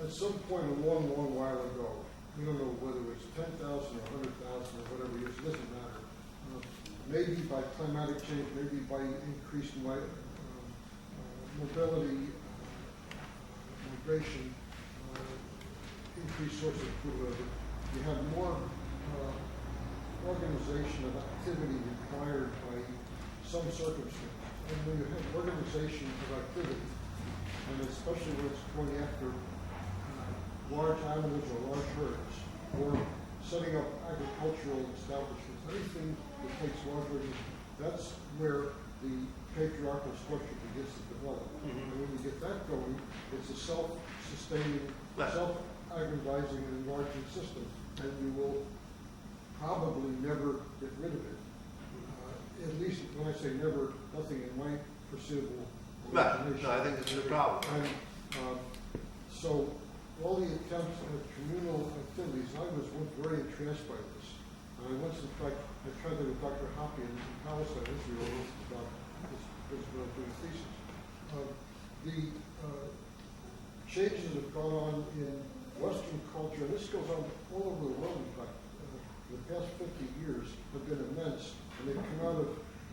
At some point a long, long while ago, we don't know whether it was 10,000 or 100,000 or whatever it is, it doesn't matter. Maybe by climatic change, maybe by increased mobility, migration, increased source of food, you have more organization of activity required by some circumstances. And when you have organization of activity, and especially when it's going after large animals or large herds, or setting up agricultural establishments, anything that takes large organization, that's where the patriarchal structure begins to develop. And when you get that going, it's a self-sustaining, self-aggrandizing and enlarging system, and you will probably never get rid of it. At least when I say never, nothing in my foreseeable imagination. No, I think this is a problem. And so all the attempts at communal activities, I was once very entranced by this. And I once, in fact, I tried to with Dr. Hoppe in Palestine, Israel, about this doing a thesis. The changes that have gone on in Western culture, and this goes on all over the world, in fact, the past 50 years have been immense, and they've come out of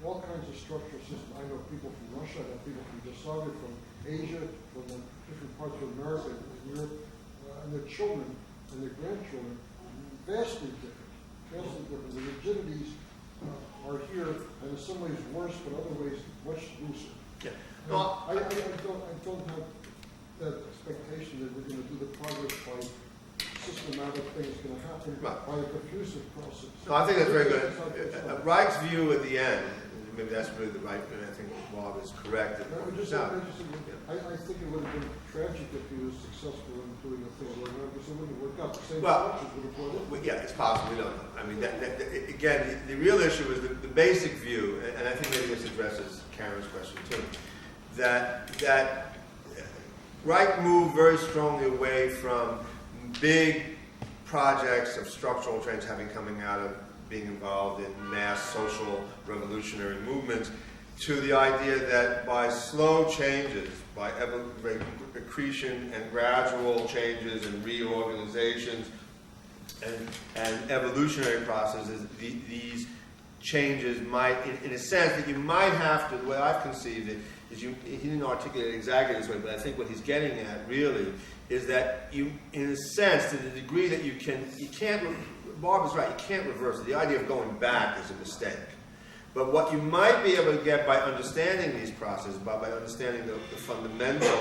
all kinds of structural systems. I know people from Russia, I know people from Yugoslavia, from Asia, from the different parts of America and Europe, and their children and their grandchildren, vastly different. The rigidities are here, and in some ways worse, but other ways much looser. Yeah. Well, I don't have that expectation that we're going to do the progress by systematic things going to happen by a diffusive process. No, I think that's very good. Reich's view at the end, maybe that's really the right, and I think Bob is correct. I think it would have been tragic if he was successful in doing the thing like that, because it wouldn't have worked out. The same structures would have brought it. Yeah, it's possible. We don't know. I mean, again, the real issue is the basic view, and I think maybe this addresses Karen's question too, that Reich moved very strongly away from big projects of structural change having coming out of being involved in mass social revolutionary movements to the idea that by slow changes, by accretion and gradual changes and reorganizations and evolutionary processes, these changes might, in a sense, that you might have to, the way I've conceived it, is he didn't articulate it exactly this way, but I think what he's getting at really is that you, in a sense, to the degree that you can't, Bob is right, you can't reverse it. The idea of going back is a mistake. But what you might be able to get by understanding these processes, by understanding the fundamental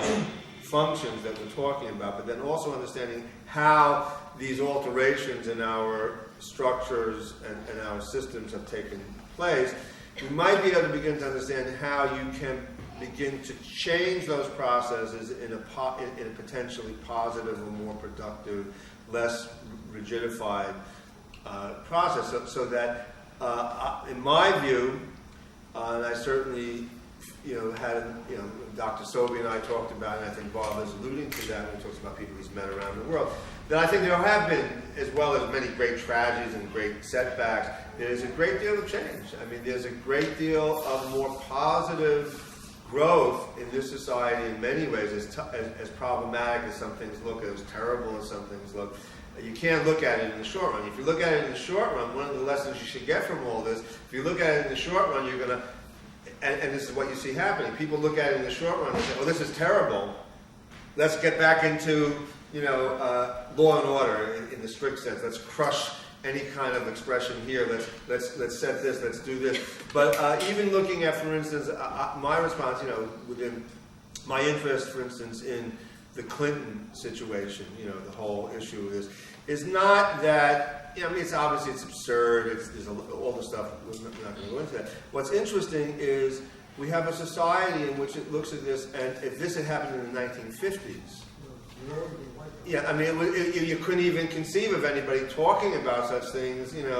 functions that we're talking about, but then also understanding how these alterations in our structures and our systems have taken place, we might be able to begin to understand how you can begin to change those processes in a potentially positive or more productive, less rigidified process, so that, in my view, and I certainly, had, Dr. Sobey and I talked about it, and I think Bob is alluding to that when he talks about people he's met around the world, that I think there have been, as well as many great tragedies and great setbacks, there's a great deal of change. I mean, there's a great deal of more positive growth in this society in many ways, as problematic as some things look, as terrible as some things look. You can't look at it in the short run. If you look at it in the short run, one of the lessons you should get from all this, if you look at it in the short run, you're going to, and this is what you see happening, people look at it in the short run and say, oh, this is terrible. Let's get back into, law and order in the strict sense. Let's crush any kind of expression here. Let's set this. Let's do this. But even looking at, for instance, my response, within my interest, for instance, in the Clinton situation, the whole issue of this, is not that. It's obviously it's absurd. There's all the stuff. We're not going to go into that. What's interesting is we have a society in which it looks at this, and if this had happened in the 1950s. Yeah, you couldn't even conceive of anybody talking about such things, even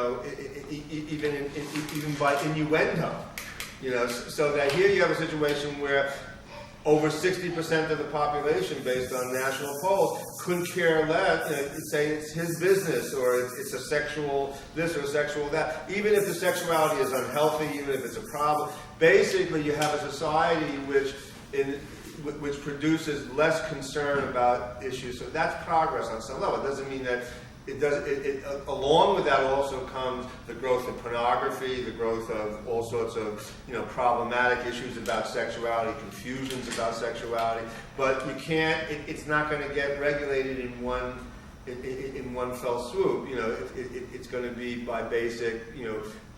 by innuendo, So that here you have a situation where over 60% of the population, based on national polls, couldn't care less, say it's his business, or it's a sexual this or a sexual that. Even if the sexuality is unhealthy, even if it's a problem, basically you have a society which produces less concern about issues. So that's progress on some level. It doesn't mean that along with that also comes the growth of pornography, the growth of all sorts of problematic issues about sexuality, confusions about sexuality. But you can't. It's not going to get regulated in one fell swoop. It's going to be by basic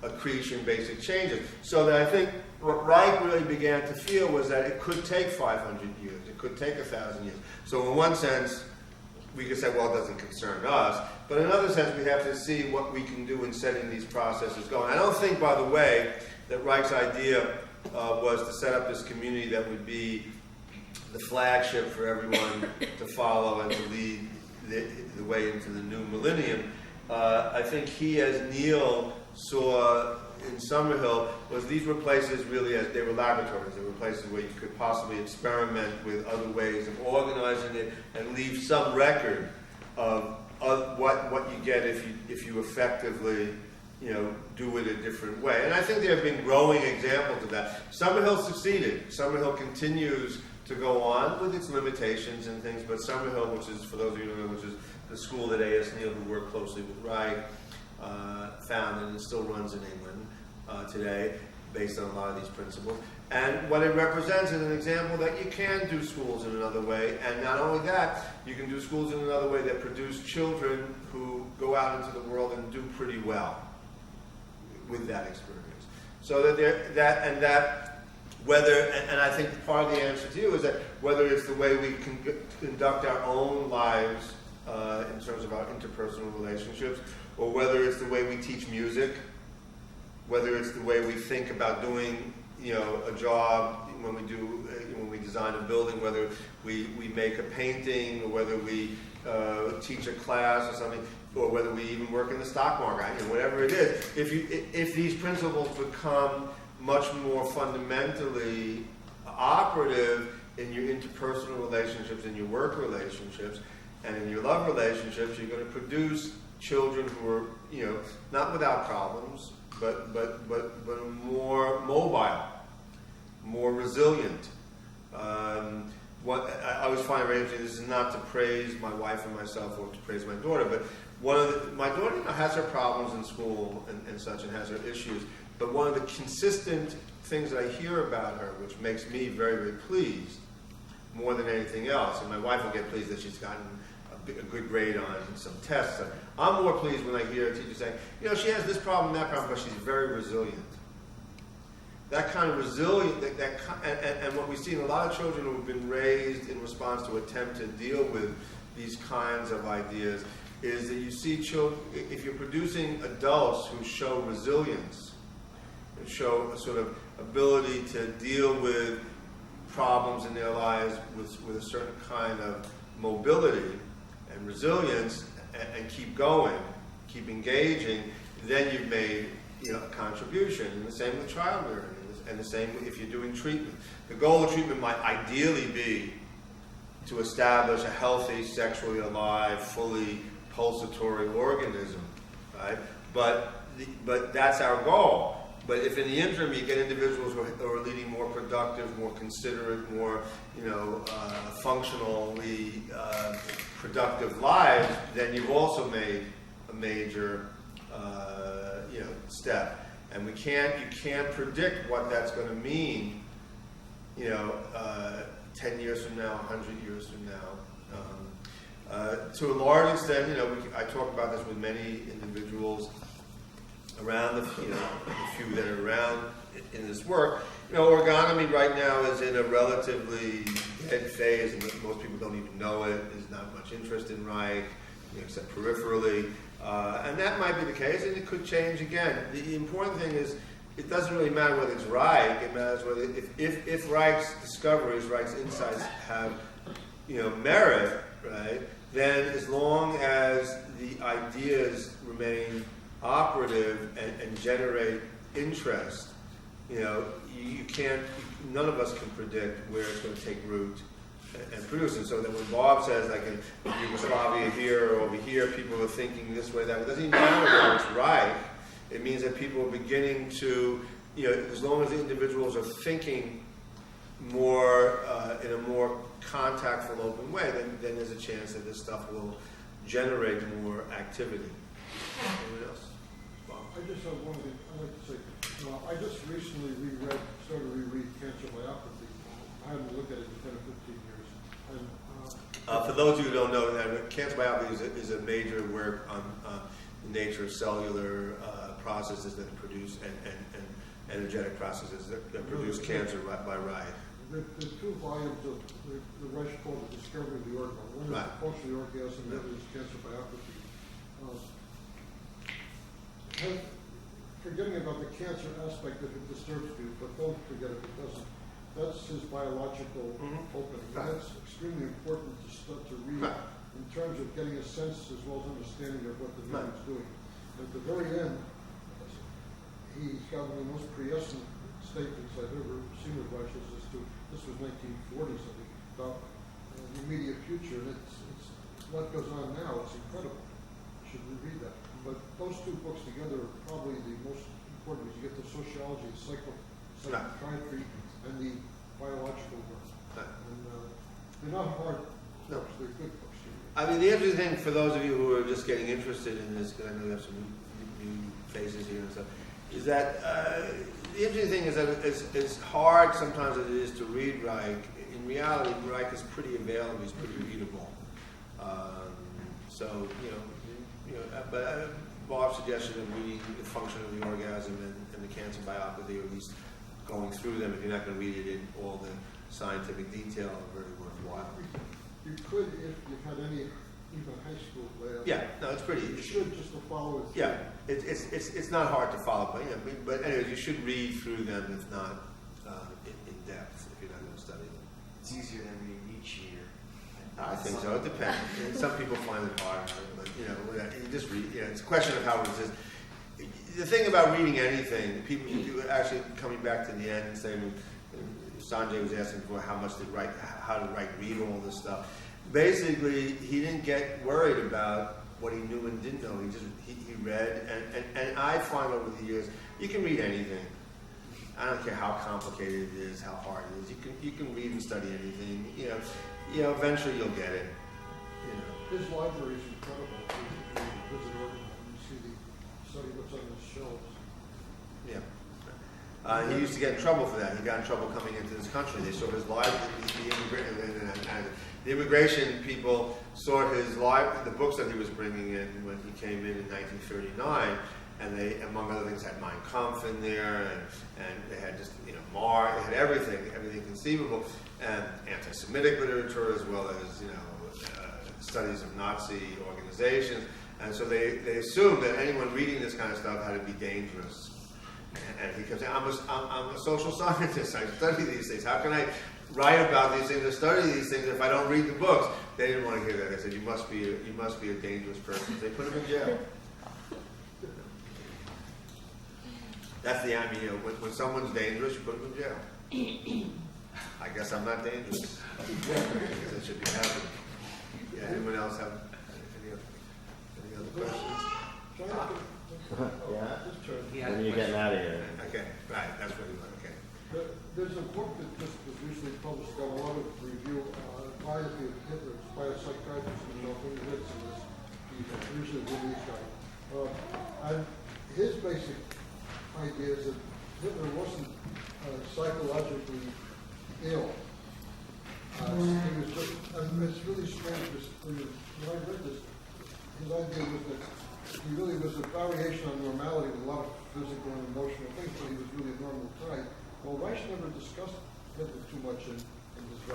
accretion, basic changes. So that I think what Reich really began to feel was that it could take 500 years, it could take 1,000 years. So in one sense, we could say, well, it doesn't concern us. But in another sense, we have to see what we can do in setting these processes going. I don't think, by the way, that Reich's idea was to set up this community that would be the flagship for everyone to follow and to lead the way into the new millennium. I think he, as Neil saw in Summerhill, was these were places really, as they were laboratories. They were places where you could possibly experiment with other ways of organizing it and leave some record of what you get if you effectively do it a different way. And I think there have been growing examples of that. Summerhill succeeded. Summerhill continues to go on with its limitations and things, but Summerhill, which is, for those of you who know, which is the school that A.S. Neal, who worked closely with Reich, founded, and it still runs in England today, based on a lot of these principles. And what it represents is an example that you can do schools in another way, and not only that, you can do schools in another way that produce children who go out into the world and do pretty well with that experience. So that whether, and I think part of the answer to you is that whether it's the way we conduct our own lives in terms of our interpersonal relationships, or whether it's the way we teach music, whether it's the way we think about doing, a job when we design a building, whether we make a painting, or whether we teach a class or something, or whether we even work in the stock market, whatever it is. If these principles become much more fundamentally operative in your interpersonal relationships, in your work relationships, and in your love relationships, you're going to produce children who are, not without problems, but more mobile, more resilient. What I always find very interesting, this is not to praise my wife and myself or to praise my daughter, but my daughter has her problems in school and such, and has her issues, but one of the consistent things that I hear about her, which makes me very, very pleased, more than anything else, and my wife will get pleased that she's gotten a good grade on some tests. I'm more pleased when I hear a teacher saying, she has this problem, that problem, but she's very resilient. that kind of resilience, and what we see in a lot of children who have been raised in response to attempt to deal with these kinds of ideas, is that you see children, if you're producing adults who show resilience, and show a sort of ability to deal with problems in their lives with a certain kind of mobility and resilience, and keep going, keep engaging, then you've made a contribution. And the same with child learning, and the same if you're doing treatment. The goal of treatment might ideally be to establish a healthy, sexually alive, fully pulsatory organism, right? But that's our goal. But if in the interim you get individuals who are leading more productive, more considerate, more functionally productive lives, then you've also made a major step. And you can't predict what that's going to mean, 10 years from now, 100 years from now. To a large extent, I talk about this with many individuals around the few that are around in this work. Orgonomy right now is in a relatively dead phase, and most people don't even know it. There's not much interest in Reich, except peripherally. And that might be the case, and it could change again. The important thing is, it doesn't really matter whether it's Reich. It matters whether if Reich's discoveries, Reich's insights have merit, right? Then as long as the ideas remain operative and generate interest, you can't. None of us can predict where it's going to take root and produce. And so that when Bob says, like in Yugoslavia here or over here, people are thinking this way, that way, it doesn't even matter whether it's right. It means that people are beginning to, as long as the individuals are thinking more in a more contactful, open way, then there's a chance that this stuff will generate more activity. Anyone else? Bob? I just have one thing I'd like to say. I just recently started to reread Cancer Biopathy. I hadn't looked at it in 10 or 15 years. And, for those of you who don't know, Cancer Biopathy is a major work on the nature of cellular processes that produce and energetic processes that produce cancer by Reich. The two volumes of the Reich called The Discovery of the Organ. One is Right. The Function of the Orgasm, and the other is Cancer Biopathy. Forgetting about the cancer aspect if it disturbs you, but don't forget if it doesn't. That's his biological opening. Right. That's extremely important to start to read in terms of getting a sense as well as understanding of what the man is doing. At the very end, he's got one of the most prescient statements I've ever seen of Reich as to, this was 1940s, I think, about the immediate future, and it's what goes on now. It's incredible. You should reread that. But those two books together are probably the most important, because you get the sociology, the psychiatry, and the biological work. And they're not hard books, they're good books. I mean, the interesting thing for those of you who are just getting interested in this, because I know we have some new faces here and stuff, is that the interesting thing is that as hard sometimes as it is to read Reich, in reality, Reich is pretty available, he's pretty readable. But Bob's suggestion of reading The Function of the Orgasm and the Cancer Biopathy, or at least going through them, if you're not going to read it in all the scientific detail, are very worthwhile. You could, if you had any, even high school class. Yeah, no, it's pretty. You should just to follow it. Yeah, it's not hard to follow, but anyways, you should read through them, if not in depth, if you're not going to study them. It's easier than reading each year. I think so. It depends. And some people find it hard, but you just read. It's a question of how it is. The thing about reading anything, people actually coming back to the end and saying, Sanjay was asking for how did Reich read all this stuff. Basically, he didn't get worried about what he knew and didn't know. He read, and I find over the years, you can read anything. I don't care how complicated it is, how hard it is. You can read and study anything. Eventually you'll get it. His library is incredible. If you visit Oregon, you study what's on his shelves. Yeah. He used to get in trouble for that. He got in trouble coming into this country. They saw his library. The immigration people saw the books that he was bringing in when he came in 1939, and they, among other things, had Mein Kampf in there, and they had just, Marx, they had everything conceivable, and anti-Semitic literature, as well as, studies of Nazi organizations. And so they assumed that anyone reading this kind of stuff had to be dangerous. And he comes in, I'm a social scientist, I study these things. How can I write about these things or study these things if I don't read the books? They didn't want to hear that. They said, you must be a dangerous person. They put him in jail. That's the when someone's dangerous, you put them in jail. I guess I'm not dangerous. Because it should be happening. Yeah, anyone else have any other questions? Yeah. When are you getting out of here? Okay, right, that's what you want, okay. There's a book that just was recently published, got a lot of review, Biography of Hitler, by a psychiatrist himself, and he's usually a Viennese guy. And his basic idea is that Hitler wasn't psychologically ill. He was just, and it's really strange, when I read this, his idea was that he really was a variation on normality with a lot of physical and emotional things, but he was really a normal type. Well, Reich never discussed Hitler too much in this.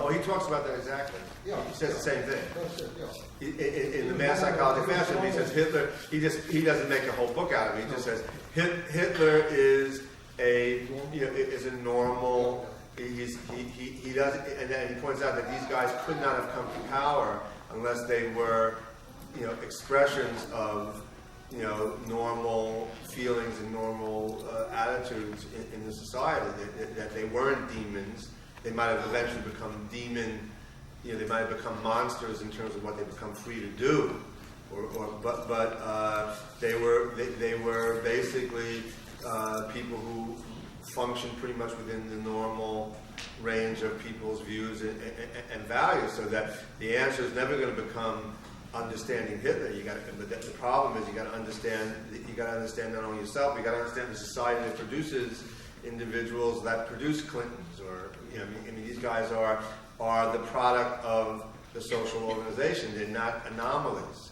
Oh, he talks about that exactly. Yeah. He says the same thing. That's it, yeah. In the Mass Psychology fashion, he says Hitler, he doesn't make a whole book out of it. He just says Hitler is a normal. He does, and then he points out that these guys could not have come to power unless they were, expressions of, normal feelings and normal attitudes in the society. That they weren't demons. They might have eventually become they might have become monsters in terms of what they become free to do, but they were basically people who function pretty much within the normal range of people's views and values, so that the answer is never going to become understanding Hitler. But the problem is you got to understand not only yourself, but you got to understand the society that produces individuals that produce Clintons, or these guys are the product of the social organization. They're not anomalies.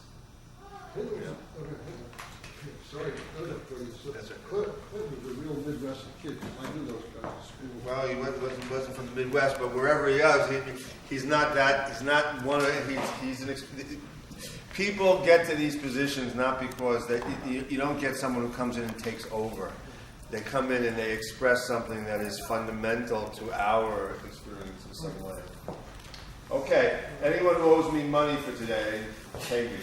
Sorry, That's right. Clint was a real Midwestern kid. I knew those guys at school. Well, he wasn't from the Midwest, but wherever he is, he's not that. He's not one of. He's an. People get to these positions not because you don't get someone who comes in and takes over. They come in and they express something that is fundamental to our experience in some way. Okay, anyone who owes me money for today, pay me.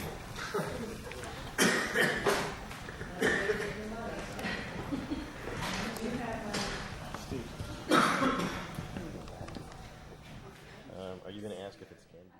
Are you going to ask if it's candy?